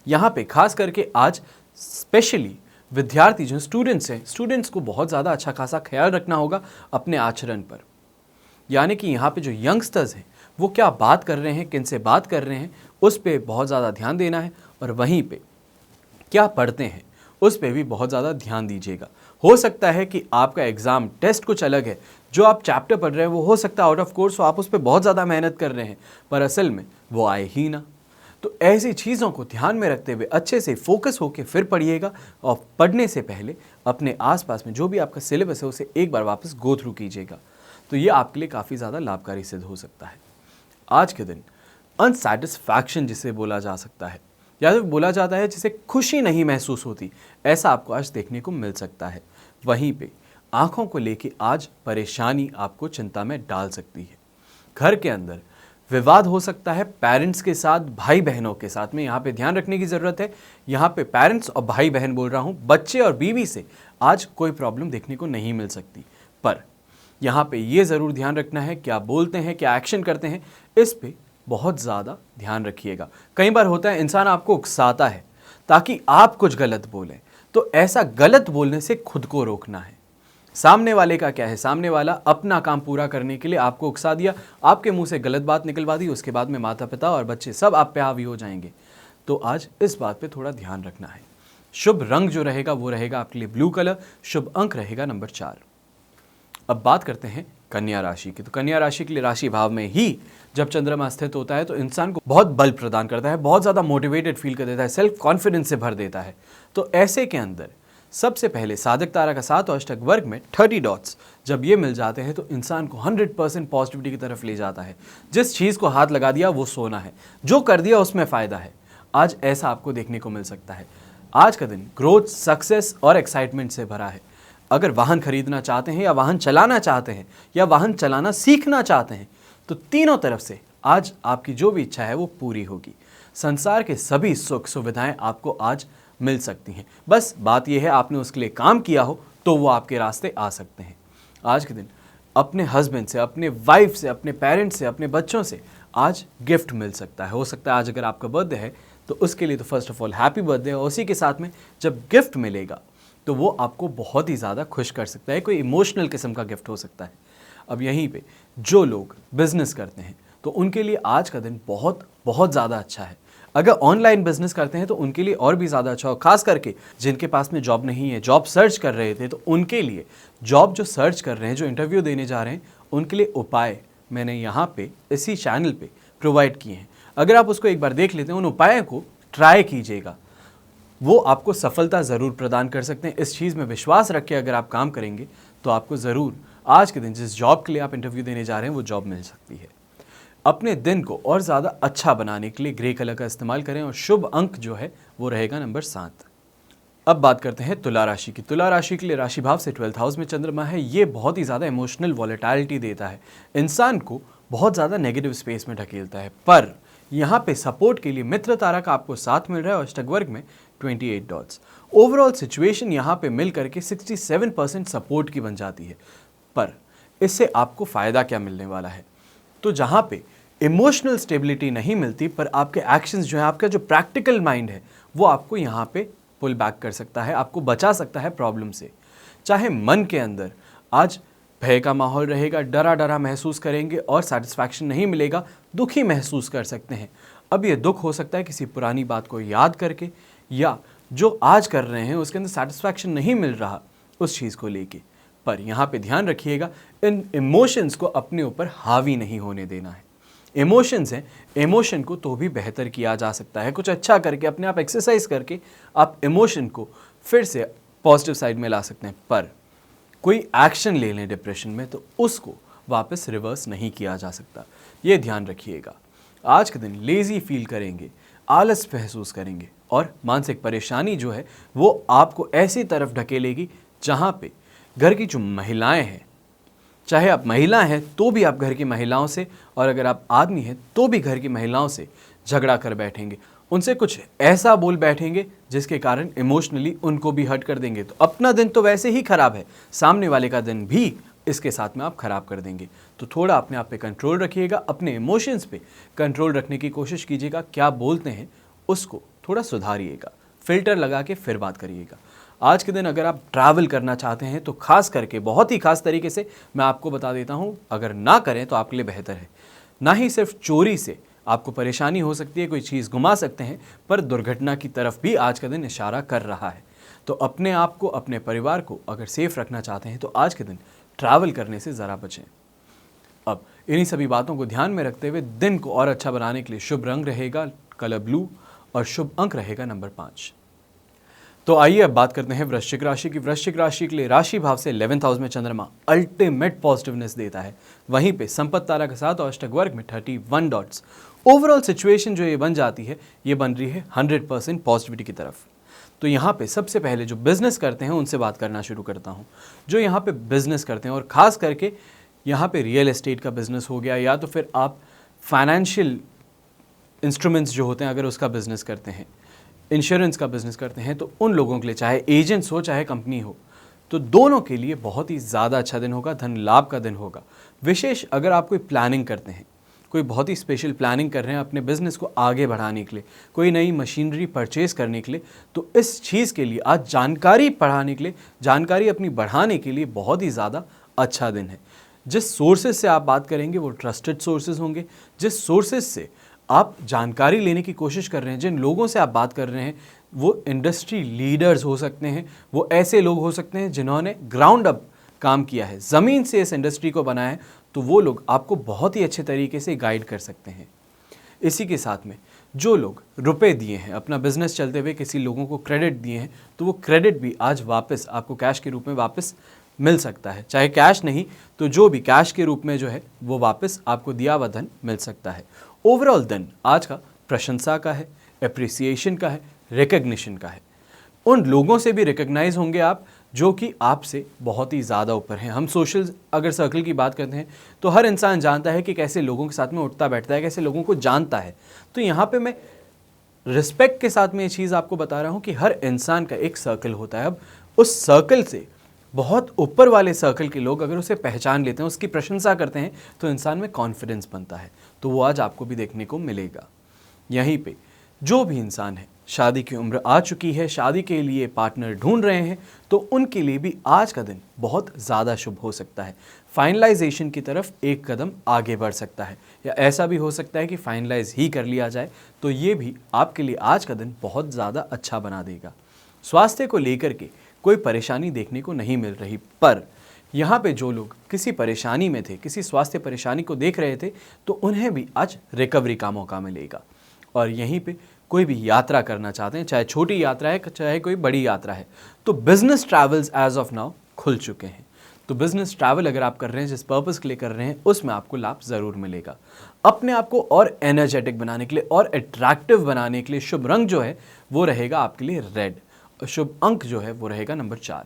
S1: यहाँ पे खास करके आज स्पेशली विद्यार्थी जो स्टूडेंट्स हैं, स्टूडेंट्स को बहुत ज़्यादा अच्छा खासा ख्याल रखना होगा अपने आचरण पर। यानी कि यहाँ पे जो यंगस्टर्स हैं वो क्या बात कर रहे हैं, किन से बात कर रहे हैं, उस पर बहुत ज़्यादा ध्यान देना है, और वहीं पे क्या पढ़ते हैं उस पर भी बहुत ज़्यादा ध्यान दीजिएगा। हो सकता है कि आपका एग्ज़ाम टेस्ट कुछ अलग है, जो आप चैप्टर पढ़ रहे हैं वो हो सकता है आउट ऑफ कोर्स हो, आप उस पर बहुत ज़्यादा मेहनत कर रहे हैं, पर असल में वो आए ही ना। तो ऐसी चीज़ों को ध्यान में रखते हुए अच्छे से फोकस होकर फिर पढ़िएगा, और पढ़ने से पहले अपने आसपास में जो भी आपका सिलेबस है उसे एक बार वापस गो थ्रू कीजिएगा। तो ये आपके लिए काफ़ी ज़्यादा लाभकारी सिद्ध हो सकता है। आज के दिन अनसैटिस्फैक्शन जिसे बोला जा सकता है, या तो बोला जाता है जिसे खुशी नहीं महसूस होती, ऐसा आपको आज देखने को मिल सकता है। वहीं पे आँखों को लेके आज परेशानी आपको चिंता में डाल सकती है। घर के अंदर विवाद हो सकता है पेरेंट्स के साथ, भाई बहनों के साथ में, यहाँ पे ध्यान रखने की ज़रूरत है। यहाँ पे पेरेंट्स और भाई बहन बोल रहा हूँ, बच्चे और बीवी से आज कोई प्रॉब्लम देखने को नहीं मिल सकती, पर यहाँ पे ये ज़रूर ध्यान रखना है क्या बोलते हैं, क्या एक्शन करते हैं, इस पे बहुत ज़्यादा ध्यान रखिएगा। कई बार होता है इंसान आपको उकसाता है ताकि आप कुछ गलत बोलें, तो ऐसा गलत बोलने से खुद को रोकना है। सामने वाले का क्या है, सामने वाला अपना काम पूरा करने के लिए आपको उकसा दिया, आपके मुंह से गलत बात निकलवा दी, उसके बाद में माता पिता और बच्चे सब आप पे हावी हो जाएंगे। तो आज इस बात पे थोड़ा ध्यान रखना है। शुभ रंग जो रहेगा वो रहेगा आपके लिए ब्लू कलर, शुभ अंक रहेगा नंबर 4। अब बात करते हैं कन्या राशि की। तो कन्या राशि के लिए राशि भाव में ही जब चंद्रमा स्थित होता है तो इंसान को बहुत बल प्रदान करता है, बहुत ज़्यादा मोटिवेटेड फील कर देता है, सेल्फ कॉन्फिडेंस से भर देता है। तो ऐसे के अंदर सबसे पहले साधक तारा का 7 और अष्टक वर्ग में 30 डॉट्स जब ये मिल जाते हैं तो इंसान को 100% पॉजिटिविटी की तरफ ले जाता है। जिस चीज़ को हाथ लगा दिया वो सोना है, जो कर दिया उसमें फ़ायदा है। आज ऐसा आपको देखने को मिल सकता है। आज का दिन ग्रोथ, सक्सेस और एक्साइटमेंट से भरा है। अगर वाहन खरीदना चाहते हैं या वाहन चलाना चाहते हैं या वाहन चलाना सीखना चाहते हैं तो तीनों तरफ से आज आपकी जो भी इच्छा है वो पूरी होगी। संसार के सभी सुख सुविधाएं आपको आज मिल सकती हैं। बस बात यह है आपने उसके लिए काम किया हो तो वो आपके रास्ते आ सकते हैं। आज के दिन अपने हस्बैंड से, अपने वाइफ से, अपने पेरेंट्स से, अपने बच्चों से आज गिफ्ट मिल सकता है। हो सकता है आज अगर आपका बर्थडे है तो उसके लिए तो first of all happy birthday, और उसी के साथ में जब गिफ्ट मिलेगा तो वो आपको बहुत ही ज़्यादा खुश कर सकता है। कोई इमोशनल किस्म का गिफ्ट हो सकता है। अब यहीं पे जो लोग बिजनेस करते हैं तो उनके लिए आज का दिन बहुत बहुत ज़्यादा अच्छा है। अगर ऑनलाइन बिजनेस करते हैं तो उनके लिए और भी ज़्यादा अच्छा हो। खास करके जिनके पास में जॉब नहीं है, जॉब सर्च कर रहे थे, तो उनके लिए जॉब जो सर्च कर रहे हैं, जो इंटरव्यू देने जा रहे हैं, उनके लिए उपाय मैंने यहाँ पे इसी चैनल पे प्रोवाइड किए हैं। अगर आप उसको एक बार देख लेते हैं, उन उपायों को ट्राई कीजिएगा, वो आपको सफलता ज़रूर प्रदान कर सकते हैं। इस चीज़ में विश्वास रख के अगर आप काम करेंगे तो आपको ज़रूर आज के दिन जिस जॉब के लिए आप इंटरव्यू देने जा रहे हैं वो जॉब मिल सकती है। अपने दिन को और ज़्यादा अच्छा बनाने के लिए ग्रे कलर का इस्तेमाल करें और शुभ अंक जो है वो रहेगा नंबर 7। अब बात करते हैं तुला राशि की। तुला राशि के लिए राशि भाव से 12th हाउस में चंद्रमा है। ये बहुत ही ज़्यादा इमोशनल वॉलेटिलिटी देता है, इंसान को बहुत ज़्यादा नेगेटिव स्पेस में ढकेलता है। पर यहाँ पे सपोर्ट के लिए मित्र तारा का आपको साथ मिल रहा है और अष्टक वर्ग में 28 डॉट्स। ओवरऑल सिचुएशन यहाँ पे मिल करके 67% सपोर्ट की बन जाती है। पर इससे आपको फ़ायदा क्या मिलने वाला है? तो जहाँ पे इमोशनल स्टेबिलिटी नहीं मिलती, पर आपके एक्शंस जो है, आपका जो प्रैक्टिकल माइंड है वो आपको यहाँ पे पुल बैक कर सकता है, आपको बचा सकता है प्रॉब्लम से। चाहे मन के अंदर आज भय का माहौल रहेगा, डरा डरा महसूस करेंगे और सेटिस्फैक्शन नहीं मिलेगा, दुखी महसूस कर सकते हैं। अब ये दुख हो सकता है किसी पुरानी बात को याद करके, या जो आज कर रहे हैं उसके अंदर सेटिस्फैक्शन नहीं मिल रहा उस चीज़ को लेके। पर यहाँ पे ध्यान रखिएगा, इन इमोशंस को अपने ऊपर हावी नहीं होने देना है। इमोशंस हैं, इमोशन को तो भी बेहतर किया जा सकता है। कुछ अच्छा करके, अपने आप एक्सरसाइज करके आप इमोशन को फिर से पॉजिटिव साइड में ला सकते हैं। पर कोई एक्शन ले लें डिप्रेशन में तो उसको वापस रिवर्स नहीं किया जा सकता, ये ध्यान रखिएगा। आज के दिन लेज़ी फील करेंगे, आलस महसूस करेंगे और मानसिक परेशानी जो है वो आपको ऐसी तरफ ढकेलेगी जहाँ पे घर की जो महिलाएं हैं, चाहे आप महिला हैं तो भी आप घर की महिलाओं से, और अगर आप आदमी हैं तो भी घर की महिलाओं से झगड़ा कर बैठेंगे, उनसे कुछ ऐसा बोल बैठेंगे जिसके कारण इमोशनली उनको भी हर्ट कर देंगे। तो अपना दिन तो वैसे ही खराब है, सामने वाले का दिन भी इसके साथ में आप खराब कर देंगे। तो थोड़ा अपने आप पे कंट्रोल रखिएगा, अपने इमोशंस पे कंट्रोल रखने की कोशिश कीजिएगा। क्या बोलते हैं उसको थोड़ा सुधारिएगा, फिल्टर लगा के फिर बात करिएगा। आज के दिन अगर आप ट्रैवल करना चाहते हैं तो खास करके बहुत ही खास तरीके से मैं आपको बता देता हूं, अगर ना करें तो आपके लिए बेहतर है। ना ही सिर्फ चोरी से आपको परेशानी हो सकती है, कोई चीज़ गुमा सकते हैं, पर दुर्घटना की तरफ भी आज का दिन इशारा कर रहा है। तो अपने आप को, अपने परिवार को अगर सेफ रखना चाहते हैं तो आज के दिन ट्रैवल करने से ज़रा बचें। अब इन्हीं सभी बातों को ध्यान में रखते हुए दिन को और अच्छा बनाने के लिए शुभ रंग रहेगा कलर ब्लू और शुभ अंक रहेगा नंबर 5। तो आइए अब बात करते हैं वृश्चिक राशि की। वृश्चिक राशि के लिए राशि भाव से 11th हाउस में चंद्रमा अल्टीमेट पॉजिटिवनेस देता है। वहीं पे संपत्ति तारा के साथ और अष्टक वर्ग में 31 डॉट्स। ओवरऑल सिचुएशन जो ये बन जाती है, ये बन रही है 100% पॉजिटिविटी की तरफ। तो यहाँ पे सबसे पहले जो बिजनेस करते हैं उनसे बात करना शुरू करता हूँ। जो यहाँ पे बिजनेस करते हैं और ख़ास करके यहाँ पे रियल एस्टेट का बिजनेस हो गया, या तो फिर आप फाइनेंशियल इंस्ट्रूमेंट्स जो होते हैं अगर उसका बिजनेस करते हैं, इंश्योरेंस का बिजनेस करते हैं, तो उन लोगों के लिए, चाहे एजेंट्स हो चाहे कंपनी हो, तो दोनों के लिए बहुत ही ज़्यादा अच्छा दिन होगा, धन लाभ का दिन होगा। विशेष अगर आप कोई प्लानिंग करते हैं, कोई बहुत ही स्पेशल प्लानिंग कर रहे हैं अपने बिजनेस को आगे बढ़ाने के लिए, कोई नई मशीनरी परचेज करने के लिए, तो इस चीज़ के लिए आज जानकारी पढ़ाने के लिए, जानकारी अपनी बढ़ाने के लिए बहुत ही ज़्यादा अच्छा दिन है। जिस सोर्सेज से आप बात करेंगे वो ट्रस्टेड सोर्सेज होंगे। जिस सोर्सेज से आप जानकारी लेने की कोशिश कर रहे हैं, जिन लोगों से आप बात कर रहे हैं, वो इंडस्ट्री लीडर्स हो सकते हैं, वो ऐसे लोग हो सकते हैं जिन्होंने ग्राउंड अप काम किया है, ज़मीन से इस इंडस्ट्री को बनाया है, तो वो लोग आपको बहुत ही अच्छे तरीके से गाइड कर सकते हैं। इसी के साथ में जो लोग रुपए दिए हैं, अपना बिजनेस चलते हुए किसी लोगों को क्रेडिट दिए हैं, तो वो क्रेडिट भी आज वापस आपको कैश के रूप में वापस मिल सकता है। चाहे कैश नहीं तो जो भी कैश के रूप में जो है वो वापस आपको दिया हुआ धन मिल सकता है। ओवरऑल दिन आज का प्रशंसा का है, एप्रिसिएशन का है, रिकग्निशन का है। उन लोगों से भी रिकग्नाइज होंगे आप जो कि आपसे बहुत ही ज़्यादा ऊपर हैं। हम सोशल अगर सर्कल की बात करते हैं तो हर इंसान जानता है कि कैसे लोगों के साथ में उठता बैठता है, कैसे लोगों को जानता है। तो यहाँ पे मैं रिस्पेक्ट के साथ में ये चीज़ आपको बता रहा हूँ कि हर इंसान का एक सर्कल होता है। अब उस सर्कल से बहुत ऊपर वाले सर्कल के लोग अगर उसे पहचान लेते हैं, उसकी प्रशंसा करते हैं, तो इंसान में कॉन्फिडेंस बनता है। तो वो आज आपको भी देखने को मिलेगा। यहीं पे जो भी इंसान है, शादी की उम्र आ चुकी है, शादी के लिए पार्टनर ढूंढ रहे हैं, तो उनके लिए भी आज का दिन बहुत ज़्यादा शुभ हो सकता है। फाइनलाइजेशन की तरफ एक कदम आगे बढ़ सकता है, या ऐसा भी हो सकता है कि फाइनलाइज ही कर लिया जाए, तो ये भी आपके लिए आज का दिन बहुत ज़्यादा अच्छा बना देगा। स्वास्थ्य को लेकर के कोई परेशानी देखने को नहीं मिल रही, पर यहाँ पे जो लोग किसी परेशानी में थे, किसी स्वास्थ्य परेशानी को देख रहे थे, तो उन्हें भी आज रिकवरी का मौका मिलेगा। और यहीं पे कोई भी यात्रा करना चाहते हैं, चाहे छोटी यात्रा है चाहे कोई बड़ी यात्रा है, तो business travels as of now खुल चुके हैं। तो बिजनेस ट्रैवल अगर आप कर रहे हैं, जिस पर्पस के लिए कर रहे हैं, उसमें आपको लाभ ज़रूर मिलेगा। अपने आप को और एनर्जेटिक बनाने के लिए और अट्रैक्टिव बनाने के लिए शुभ रंग जो है वो रहेगा आपके लिए रेड, और शुभ अंक जो है वो रहेगा नंबर 4।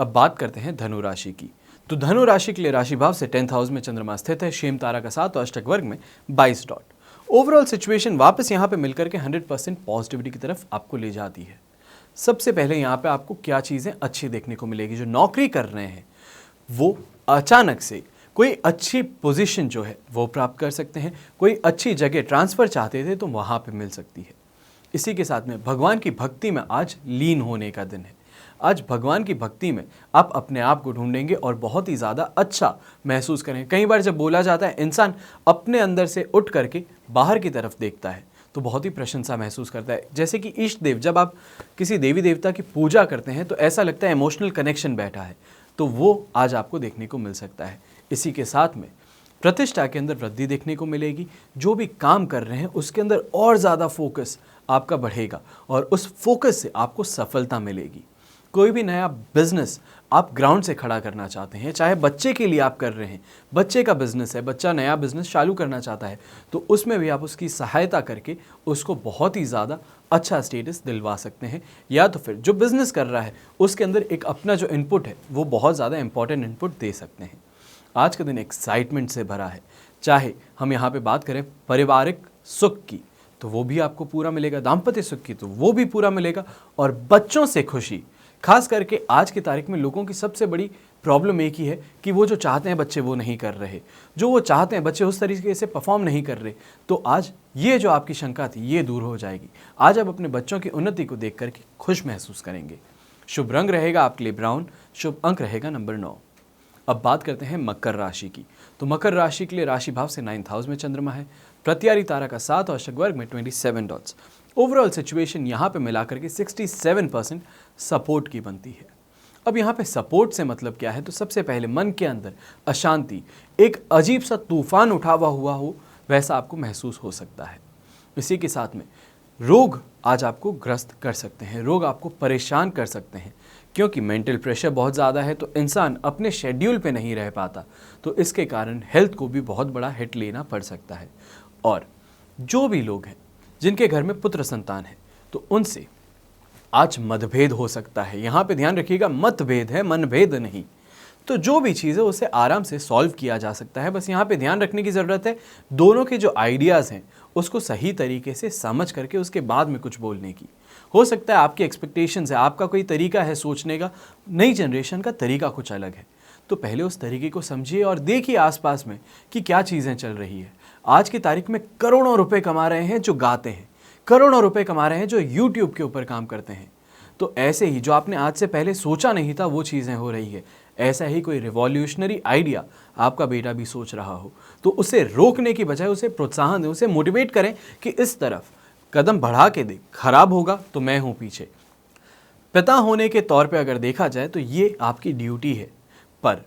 S1: अब बात करते हैं धनु राशि की। तो धनु राशि के लिए राशि भाव से 10th हाउस में चंद्रमा स्थित है, शेम तारा का 7 और अष्टक वर्ग में 22 डॉट। ओवरऑल सिचुएशन वापस यहाँ पे मिलकर के 100% पॉजिटिविटी की तरफ आपको ले जाती है। सबसे पहले यहाँ पे आपको क्या चीज़ें अच्छी देखने को मिलेगी। जो नौकरी कर रहे हैं वो अचानक से कोई अच्छी पोजीशन जो है वो प्राप्त कर सकते हैं। कोई अच्छी जगह ट्रांसफ़र चाहते थे तो वहाँ पे मिल सकती है। इसी के साथ में भगवान की भक्ति में आज लीन होने का दिन है। आज भगवान की भक्ति में आप अपने आप को ढूंढेंगे और बहुत ही ज़्यादा अच्छा महसूस करेंगे। कई बार जब बोला जाता है इंसान अपने अंदर से उठ करके बाहर की तरफ देखता है तो बहुत ही प्रशंसा महसूस करता है। जैसे कि इष्ट देव, जब आप किसी देवी देवता की पूजा करते हैं तो ऐसा लगता है इमोशनल कनेक्शन बैठा है, तो वो आज आपको देखने को मिल सकता है। इसी के साथ में प्रतिष्ठा के अंदर वृद्धि देखने को मिलेगी। जो भी काम कर रहे हैं उसके अंदर और ज़्यादा फोकस आपका बढ़ेगा और उस फोकस से आपको सफलता मिलेगी। कोई भी नया बिजनेस आप ग्राउंड से खड़ा करना चाहते हैं, चाहे बच्चे के लिए आप कर रहे हैं, बच्चे का बिजनेस है, बच्चा नया बिजनेस चालू करना चाहता है, तो उसमें भी आप उसकी सहायता करके उसको बहुत ही ज़्यादा अच्छा स्टेटस दिलवा सकते हैं। या तो फिर जो बिज़नेस कर रहा है उसके अंदर एक अपना जो इनपुट है वो बहुत ज़्यादा इंपॉर्टेंट इनपुट दे सकते हैं। आज का दिन एक्साइटमेंट से भरा है। चाहे हम यहाँ पे बात करें पारिवारिक सुख की तो वो भी आपको पूरा मिलेगा, दाम्पत्य सुख की तो वो भी पूरा मिलेगा, और बच्चों से खुशी। खास करके आज की तारीख में लोगों की सबसे बड़ी प्रॉब्लम एक ही है कि वो जो चाहते हैं बच्चे वो नहीं कर रहे, जो वो चाहते हैं बच्चे उस तरीके से परफॉर्म नहीं कर रहे। तो आज ये जो आपकी शंका थी ये दूर हो जाएगी। आज आप अपने बच्चों की उन्नति को देख करके खुश महसूस करेंगे। शुभ रंग रहेगा आपके लिए ब्राउन, शुभ अंक रहेगा नंबर 9। अब बात करते हैं मकर राशि की। तो मकर राशि के लिए राशि भाव से 9th हाउस में चंद्रमा है, प्रत्यारी तारा का 7 और अष्टक वर्ग में 27 डॉट्स। ओवरऑल सिचुएशन यहाँ पे मिलाकर के 67% सपोर्ट की बनती है। अब यहाँ पे सपोर्ट से मतलब क्या है, तो सबसे पहले मन के अंदर अशांति, एक अजीब सा तूफान उठा हुआ हो वैसा आपको महसूस हो सकता है। इसी के साथ में रोग आज आपको ग्रस्त कर सकते हैं, रोग आपको परेशान कर सकते हैं, क्योंकि मेंटल प्रेशर बहुत ज़्यादा है तो इंसान अपने शेड्यूल पे नहीं रह पाता, तो इसके कारण हेल्थ को भी बहुत बड़ा हिट लेना पड़ सकता है। और जो भी लोग हैं जिनके घर में पुत्र संतान है तो उनसे आज मतभेद हो सकता है। यहाँ पे ध्यान रखिएगा, मतभेद है, मनभेद नहीं। तो जो भी चीज़ है उसे आराम से सॉल्व किया जा सकता है। बस यहाँ पे ध्यान रखने की ज़रूरत है दोनों के जो आइडियाज़ हैं उसको सही तरीके से समझ करके उसके बाद में कुछ बोलने की। हो सकता है आपकी एक्सपेक्टेशंस है, आपका कोई तरीका है सोचने का, नई जनरेशन का तरीका कुछ अलग है, तो पहले उस तरीके को समझिए और देखिए आसपास में कि क्या चीज़ें चल रही है। आज की तारीख में करोड़ों रुपए कमा रहे हैं जो गाते हैं, करोड़ों रुपए कमा रहे हैं जो यूट्यूब के ऊपर काम करते हैं। तो ऐसे ही जो आपने आज से पहले सोचा नहीं था वो चीज़ें हो रही है। ऐसा ही कोई रिवॉल्यूशनरी आइडिया आपका बेटा भी सोच रहा हो तो उसे रोकने की बजाय उसे प्रोत्साहन दें, उसे मोटिवेट करें कि इस तरफ कदम बढ़ा के दे, खराब होगा तो मैं हूँ पीछे। पिता होने के तौर पे अगर देखा जाए तो ये आपकी ड्यूटी है, पर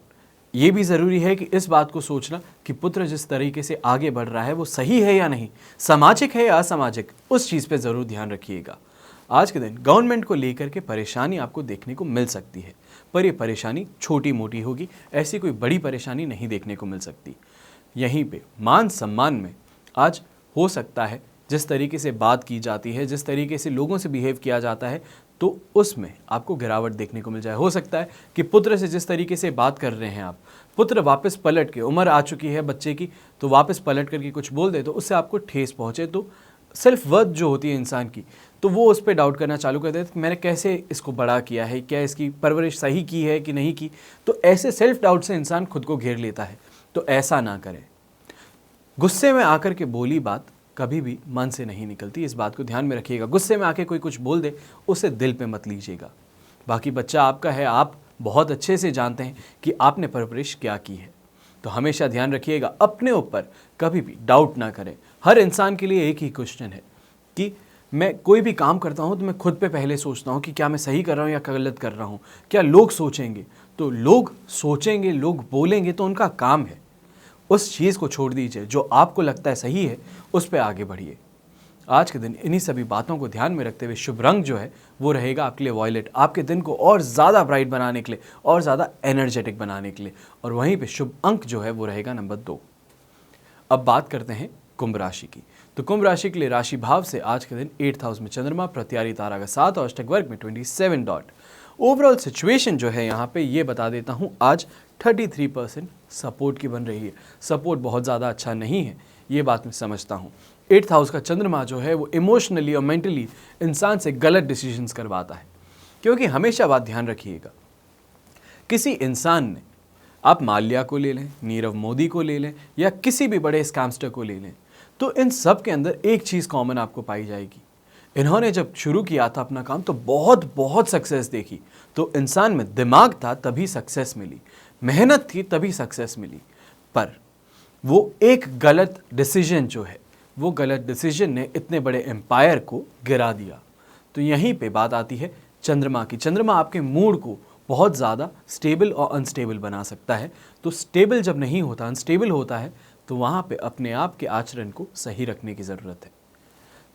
S1: यह भी ज़रूरी है कि इस बात को सोचना कि पुत्र जिस तरीके से आगे बढ़ रहा है वो सही है या नहीं, सामाजिक है या असामाजिक, उस चीज़ पे ज़रूर ध्यान रखिएगा। आज के दिन गवर्नमेंट को लेकर के परेशानी आपको देखने को मिल सकती है, पर यह परेशानी छोटी मोटी होगी, ऐसी कोई बड़ी परेशानी नहीं देखने को मिल सकती। यहीं पे मान सम्मान में आज हो सकता है जिस तरीके से बात की जाती है, जिस तरीके से लोगों से बिहेव किया जाता है, तो उसमें आपको गिरावट देखने को मिल जाए। हो सकता है कि पुत्र से जिस तरीके से बात कर रहे हैं आप, पुत्र वापस पलट के, उम्र आ चुकी है बच्चे की तो वापस पलट करके कुछ बोल दे तो उससे आपको ठेस पहुंचे, तो सेल्फ वर्थ जो होती है इंसान की, तो वो उस पर डाउट करना चालू कर देते, मैंने कैसे इसको बड़ा किया है, क्या इसकी परवरिश सही की है कि नहीं की। तो ऐसे सेल्फ डाउट से इंसान खुद को घेर लेता है। तो ऐसा ना करें। गुस्से में आकर के बोली बात कभी भी मन से नहीं निकलती, इस बात को ध्यान में रखिएगा। गुस्से में आके कोई कुछ बोल दे, उसे दिल पे मत लीजिएगा। बाकी बच्चा आपका है, आप बहुत अच्छे से जानते हैं कि आपने परवरिश क्या की है। तो हमेशा ध्यान रखिएगा, अपने ऊपर कभी भी डाउट ना करें। हर इंसान के लिए एक ही क्वेश्चन है कि मैं कोई भी काम करता हूं तो मैं खुद पे पहले सोचता हूं कि क्या मैं सही कर रहा हूं या गलत कर रहा हूं, क्या लोग सोचेंगे। तो लोग सोचेंगे, लोग बोलेंगे तो उनका काम है, उस चीज़ को छोड़ दीजिए। जो आपको लगता है सही है उस पर आगे बढ़िए। आज के दिन इन्हीं सभी बातों को ध्यान में रखते हुए शुभ रंग जो है वो रहेगा आपके लिए वॉयलेट, आपके दिन को और ज़्यादा ब्राइट बनाने के लिए और ज़्यादा एनर्जेटिक बनाने के लिए। और वहीं पे शुभ अंक जो है वो रहेगा नंबर 2। अब बात करते हैं कुंभ राशि की। तो कुंभ राशि के लिए राशि भाव से आज के दिन 8th हाउस में चंद्रमा, प्रत्यारी तारा का 7 और अष्टक वर्ग में 27 डॉट। ओवरऑल सिचुएशन जो है यहाँ पे ये बता देता हूँ, आज 33% सपोर्ट की बन रही है। सपोर्ट बहुत ज़्यादा अच्छा नहीं है, ये बात मैं समझता हूँ। 8th हाउस का चंद्रमा जो है वो इमोशनली और मेंटली इंसान से गलत डिसीजंस करवाता है। क्योंकि हमेशा बात ध्यान रखिएगा, किसी इंसान ने, आप माल्या को ले लें, नीरव मोदी को ले लें या किसी भी बड़े स्कैमस्टर को ले लें, तो इन सब के अंदर एक चीज़ कॉमन आपको पाई जाएगी। इन्होंने जब शुरू किया था अपना काम तो बहुत सक्सेस देखी। तो इंसान में दिमाग था तभी सक्सेस मिली, मेहनत थी तभी सक्सेस मिली। पर वो एक गलत डिसीजन जो है, वो गलत डिसीजन ने इतने बड़े एम्पायर को गिरा दिया। तो यहीं पे बात आती है चंद्रमा की। चंद्रमा आपके मूड को बहुत ज़्यादा स्टेबल और अनस्टेबल बना सकता है। तो स्टेबल जब नहीं होता, अनस्टेबल होता है, तो वहाँ पे अपने आप के आचरण को सही रखने की ज़रूरत है।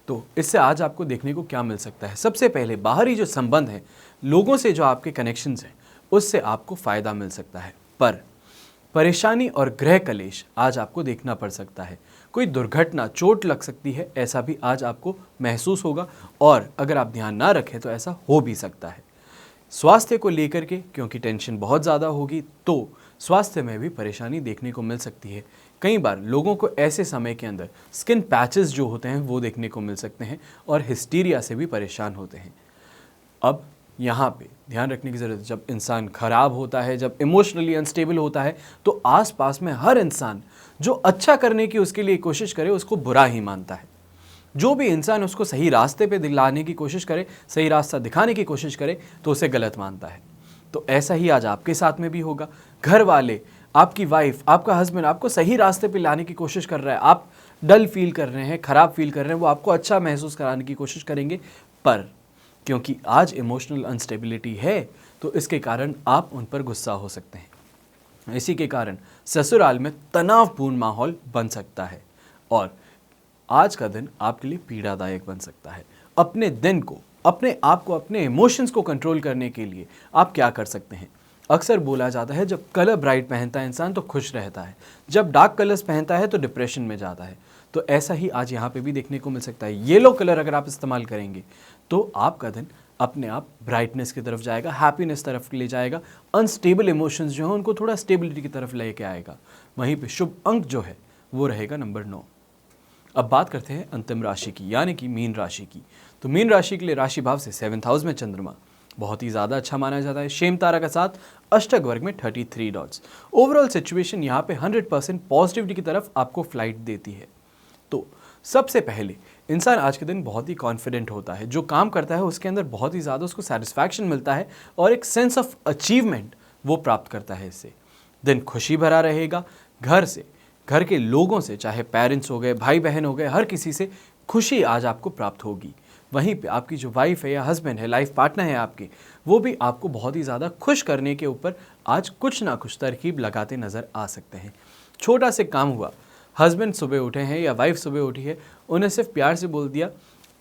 S1: तो इससे आज आपको देखने को क्या मिल सकता है? सबसे पहले बाहरी जो संबंध है, लोगों से जो आपके कनेक्शंस हैं, उससे आपको फ़ायदा मिल सकता है। पर परेशानी और गृह कलेश आज आपको देखना पड़ सकता है। कोई दुर्घटना, चोट लग सकती है, ऐसा भी आज आपको महसूस होगा। और अगर आप ध्यान ना रखें तो ऐसा हो भी सकता है। स्वास्थ्य को लेकर के क्योंकि टेंशन बहुत ज़्यादा होगी, तो स्वास्थ्य में भी परेशानी देखने को मिल सकती है। कई बार लोगों को ऐसे समय के अंदर स्किन पैचेस जो होते हैं वो देखने को मिल सकते हैं और हिस्टीरिया से भी परेशान होते हैं। अब यहाँ पे ध्यान रखने की ज़रूरत है, जब इंसान खराब होता है, जब इमोशनली अनस्टेबल होता है, तो आसपास में हर इंसान जो अच्छा करने की उसके लिए कोशिश करे उसको बुरा ही मानता है। जो भी इंसान उसको सही रास्ते पे दिलाने की कोशिश करे, सही रास्ता दिखाने की कोशिश करे, तो उसे गलत मानता है। तो ऐसा ही आज आपके साथ में भी होगा। घर वाले, आपकी वाइफ, आपका हस्बैंड आपको सही रास्ते पे लाने की कोशिश कर रहा है, आप डल फील कर रहे हैं, ख़राब फील कर रहे हैं, वो आपको अच्छा महसूस कराने की कोशिश करेंगे। पर क्योंकि आज इमोशनल अनस्टेबिलिटी है, तो इसके कारण आप उन पर गुस्सा हो सकते हैं। इसी के कारण ससुराल में तनावपूर्ण माहौल बन सकता है और आज का दिन आपके लिए पीड़ादायक बन सकता है। अपने दिन को, अपने आप को, अपने इमोशंस को कंट्रोल करने के लिए आप क्या कर सकते हैं? अक्सर बोला जाता है जब कलर ब्राइट पहनता है इंसान तो खुश रहता है, जब डार्क कलर्स पहनता है तो डिप्रेशन में जाता है। तो ऐसा ही आज यहाँ पे भी देखने को मिल सकता है। येलो कलर अगर आप इस्तेमाल करेंगे तो आपका दिन अपने आप ब्राइटनेस की तरफ जाएगा, हैप्पीनेस तरफ ले जाएगा, अनस्टेबल इमोशंस जो हैं उनको थोड़ा स्टेबिलिटी की तरफ लेके आएगा। वहीं पे शुभ अंक जो है वो रहेगा नंबर 9। अब बात करते हैं अंतिम राशि की, यानी कि मीन राशि की। तो मीन राशि के लिए राशि भाव से 7th हाउस में चंद्रमा बहुत ही ज़्यादा अच्छा माना जाता है। शेम तारा का साथ, अष्टक वर्ग में 33 डॉट्स। ओवरऑल सिचुएशन यहाँ पे 100% पॉजिटिविटी की तरफ आपको फ्लाइट देती है। तो सबसे पहले इंसान आज के दिन बहुत ही कॉन्फिडेंट होता है, जो काम करता है उसके अंदर बहुत ही ज़्यादा उसको सेटिस्फैक्शन मिलता है और एक सेंस ऑफ अचीवमेंट वो प्राप्त करता है। इससे दिन खुशी भरा रहेगा। घर से, घर के लोगों से, चाहे पेरेंट्स हो गए, भाई बहन हो गए, हर किसी से खुशी आज आपको प्राप्त होगी। वहीं पे आपकी जो वाइफ है या हस्बैंड है, लाइफ पार्टनर है आपके, वो भी आपको बहुत ही ज़्यादा खुश करने के ऊपर आज कुछ ना कुछ तरकीब लगाते नज़र आ सकते हैं। छोटा से काम हुआ, हस्बैंड सुबह उठे हैं या वाइफ सुबह उठी है, उन्हें सिर्फ प्यार से बोल दिया,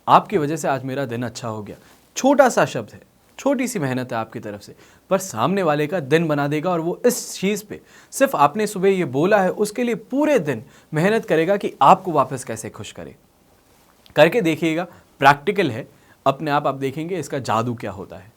S1: आपकी वजह से आज मेरा दिन अच्छा हो गया। छोटा सा शब्द है, छोटी सी मेहनत है आपकी तरफ से, पर सामने वाले का दिन बना देगा और वो इस चीज़ पे सिर्फ आपने सुबह ये बोला है उसके लिए पूरे दिन मेहनत करेगा कि आपको वापस कैसे खुश करे। करके देखिएगा, प्रैक्टिकल है, अपने आप देखेंगे इसका जादू क्या होता है।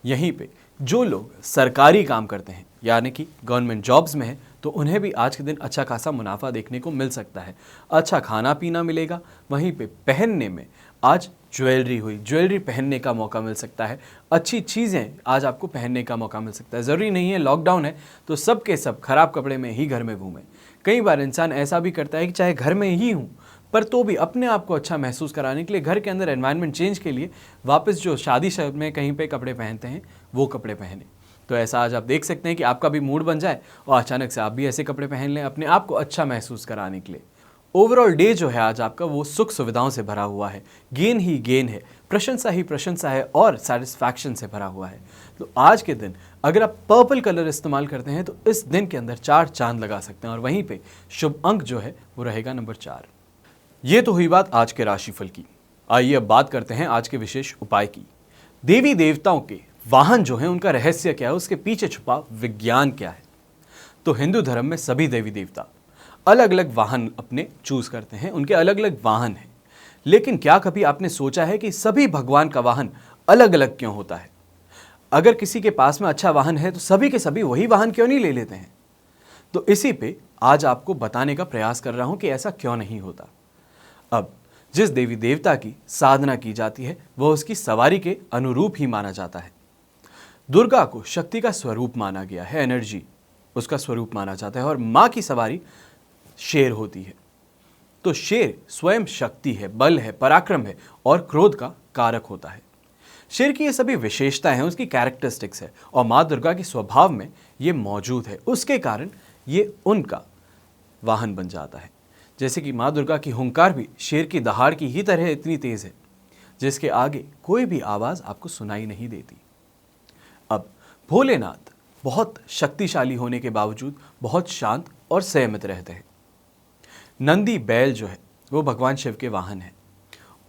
S1: यहीं पे जो लोग सरकारी काम करते हैं यानी कि गवर्नमेंट जॉब्स में हैं, तो उन्हें भी आज के दिन अच्छा खासा मुनाफा देखने को मिल सकता है। अच्छा खाना पीना मिलेगा, वहीं पे पहनने में आज ज्वेलरी पहनने का मौका मिल सकता है। अच्छी चीज़ें आज आपको पहनने का मौका मिल सकता है। ज़रूरी नहीं है लॉकडाउन है तो सब के सब खराब कपड़े में ही घर में घूमें। कई बार इंसान ऐसा भी करता है कि चाहे घर में ही हूँ पर तो भी अपने आप को अच्छा महसूस कराने के लिए घर के अंदर एनवायरनमेंट चेंज के लिए वापस जो शादी शर्त में कहीं पे कपड़े पहनते हैं वो कपड़े पहने। तो ऐसा आज आप देख सकते हैं कि आपका भी मूड बन जाए और अचानक से आप भी ऐसे कपड़े पहन लें अपने आप को अच्छा महसूस कराने के लिए। ओवरऑल डे जो है आज आपका वो सुख सुविधाओं से भरा हुआ है, गेन ही गेन है, प्रशंसा ही प्रशंसा है और सेटिस्फैक्शन से भरा हुआ है। तो आज के दिन अगर आप पर्पल कलर इस्तेमाल करते हैं तो इस दिन के अंदर 4 चांद लगा सकते हैं और वहीं पे शुभ अंक जो है वो रहेगा नंबर 4। ये तो हुई बात आज के राशिफल की। आइए अब बात करते हैं आज के विशेष उपाय की। देवी देवताओं के वाहन जो हैं उनका रहस्य क्या है, उसके पीछे छुपा विज्ञान क्या है। तो हिंदू धर्म में सभी देवी देवता अलग अलग वाहन अपने चूज करते हैं, उनके अलग अलग वाहन हैं। लेकिन क्या कभी आपने सोचा है कि सभी भगवान का वाहन अलग अलग क्यों होता है? अगर किसी के पास में अच्छा वाहन है तो सभी के सभी वही वाहन क्यों नहीं ले लेते हैं? तो इसी पे आज आपको बताने का प्रयास कर रहा हूं कि ऐसा क्यों नहीं होता। अब जिस देवी देवता की साधना की जाती है वह उसकी सवारी के अनुरूप ही माना जाता है। दुर्गा को शक्ति का स्वरूप माना गया है, एनर्जी उसका स्वरूप माना जाता है और माँ की सवारी शेर होती है। तो शेर स्वयं शक्ति है, बल है, पराक्रम है और क्रोध का कारक होता है। शेर की ये सभी विशेषताएं हैं, उसकी कैरेक्टरिस्टिक्स है और माँ दुर्गा के स्वभाव में ये मौजूद है, उसके कारण ये उनका वाहन बन जाता है। जैसे कि माँ दुर्गा की हुंकार भी शेर की दहाड़ की ही तरह इतनी तेज है जिसके आगे कोई भी आवाज आपको सुनाई नहीं देती। अब भोलेनाथ बहुत शक्तिशाली होने के बावजूद बहुत शांत और संयमित रहते हैं। नंदी बैल जो है वो भगवान शिव के वाहन है,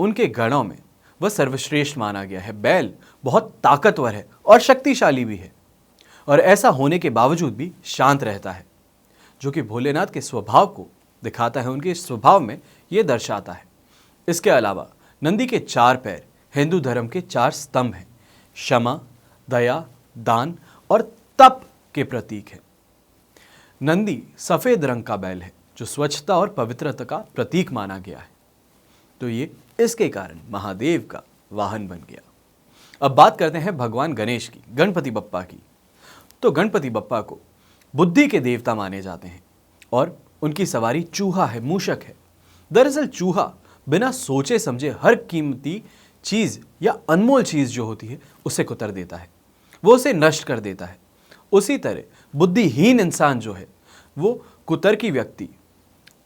S1: उनके गणों में वह सर्वश्रेष्ठ माना गया है। बैल बहुत ताकतवर है और शक्तिशाली भी है और ऐसा होने के बावजूद भी शांत रहता है, जो कि भोलेनाथ के स्वभाव को दिखाता है, उनके स्वभाव में यह दर्शाता है। इसके अलावा नंदी के 4 पैर हिंदू धर्म के 4 स्तंभ हैं, क्षमा, दया, दान और तप के प्रतीक है। नंदी सफेद रंग का बैल है जो स्वच्छता और पवित्रता का प्रतीक माना गया है, तो ये इसके कारण महादेव का वाहन बन गया। अब बात करते हैं भगवान गणेश की, गणपति बप्पा की। तो गणपति बप्पा को बुद्धि के देवता माने जाते हैं और उनकी सवारी चूहा है, मूषक है। दरअसल चूहा बिना सोचे समझे हर कीमती चीज या अनमोल चीज जो होती है उसे कुतर देता है, वो उसे नष्ट कर देता है। उसी तरह बुद्धिहीन इंसान जो है वो कुतर की व्यक्ति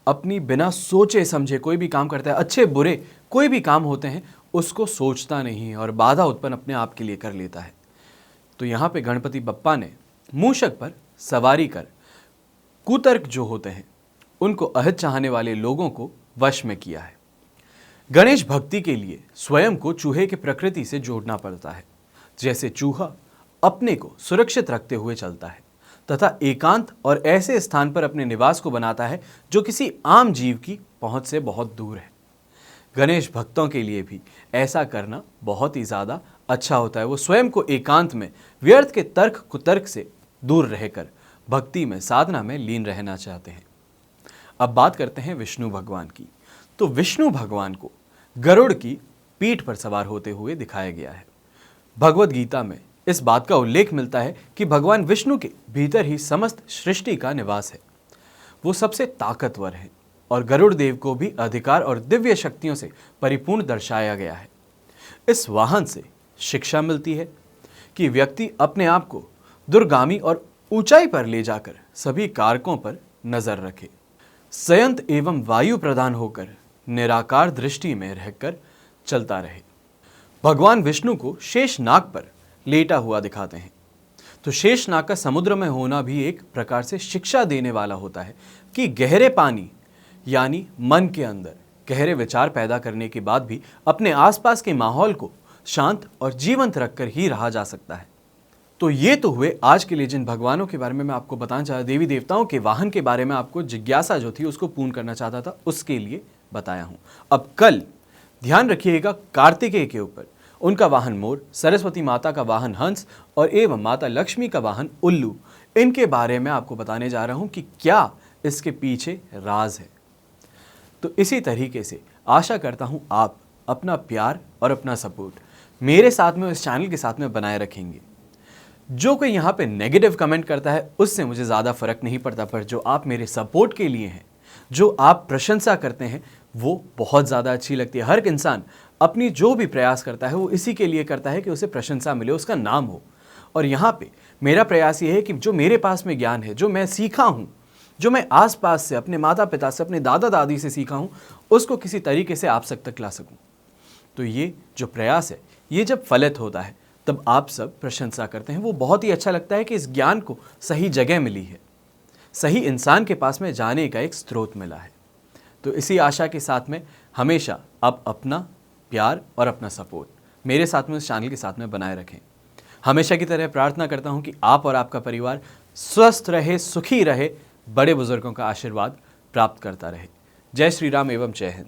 S1: अपनी बिना सोचे समझे कोई भी काम करता है, अच्छे बुरे कोई भी काम होते हैं उसको सोचता नहीं है और बाधा उत्पन्न अपने आप के लिए कर लेता है। तो यहाँ पे गणपति बप्पा ने मूषक पर सवारी कर कुतर्क जो होते हैं उनको अहित चाहने वाले लोगों को वश में किया है। गणेश भक्ति के लिए स्वयं को चूहे की प्रकृति से जोड़ना पड़ता है। जैसे चूहा अपने को सुरक्षित रखते हुए चलता है तथा एकांत और ऐसे स्थान पर अपने निवास को बनाता है जो किसी आम जीव की पहुंच से बहुत दूर है। गणेश भक्तों के लिए भी ऐसा करना बहुत ही ज़्यादा अच्छा होता है। वो स्वयं को एकांत में व्यर्थ के तर्क कुतर्क से दूर रहकर भक्ति में, साधना में लीन रहना चाहते हैं। अब बात करते हैं विष्णु भगवान की। तो विष्णु भगवान को गरुड़ की पीठ पर सवार होते हुए दिखाया गया है। भगवद गीता में इस बात का उल्लेख मिलता है कि भगवान विष्णु के भीतर ही समस्त सृष्टि का निवास है। वो सबसे ताकतवर है और गरुड़ देव को भी अधिकार और दिव्य शक्तियों से परिपूर्ण दर्शाया गया है। इस वाहन से शिक्षा मिलती है कि व्यक्ति अपने आप को दूरगामी और ऊंचाई पर ले जाकर सभी कारकों पर नजर रखे, संयंत्र एवं वायु प्रदान होकर निराकार दृष्टि में रहकर चलता रहे। भगवान विष्णु को शेषनाग पर लेटा हुआ दिखाते हैं। तो शेषनाग का समुद्र में होना भी एक प्रकार से शिक्षा देने वाला होता है कि गहरे पानी यानी मन के अंदर गहरे विचार पैदा करने के बाद भी अपने आसपास के माहौल को शांत और जीवंत रखकर ही रहा जा सकता है। तो ये तो हुए आज के लिए जिन भगवानों के बारे में मैं आपको बताना चाहता, देवी देवताओं के वाहन के बारे में आपको जिज्ञासा जो थी उसको पूर्ण करना चाहता था, उसके लिए बताया हूं। अब कल ध्यान रखिएगा कार्तिकेय के ऊपर, उनका वाहन मोर, सरस्वती माता का वाहन हंस और एवं माता लक्ष्मी का वाहन उल्लू, इनके बारे में आपको बताने जा रहा हूं कि क्या इसके पीछे राज है। तो इसी तरीके से आशा करता हूं आप अपना प्यार और अपना सपोर्ट मेरे साथ में, इस चैनल के साथ में बनाए रखेंगे। जो कोई यहाँ पे नेगेटिव कमेंट करता है उससे मुझे ज़्यादा फर्क नहीं पड़ता, पर जो आप मेरे सपोर्ट के लिए हैं, जो आप प्रशंसा करते हैं, वो बहुत ज़्यादा अच्छी लगती है। हर इंसान अपनी जो भी प्रयास करता है वो इसी के लिए करता है कि उसे प्रशंसा मिले, उसका नाम हो। और यहाँ पे मेरा प्रयास ये है कि जो मेरे पास में ज्ञान है, जो मैं सीखा हूँ, जो मैं आसपास से, अपने माता पिता से, अपने दादा दादी से सीखा हूँ, उसको किसी तरीके से आप तक ला सकूँ। तो ये जो प्रयास है, ये जब फलित होता है तब आप सब प्रशंसा करते हैं। वो बहुत ही अच्छा लगता है कि इस ज्ञान को सही जगह मिली है, सही इंसान के पास में जाने का एक स्रोत मिला है। तो इसी आशा के साथ में हमेशा आप अपना प्यार और अपना सपोर्ट मेरे साथ में, इस चैनल के साथ में बनाए रखें। हमेशा की तरह प्रार्थना करता हूं कि आप और आपका परिवार स्वस्थ रहे, सुखी रहे, बड़े बुजुर्गों का आशीर्वाद प्राप्त करता रहे। जय श्री राम एवं जय हिंद।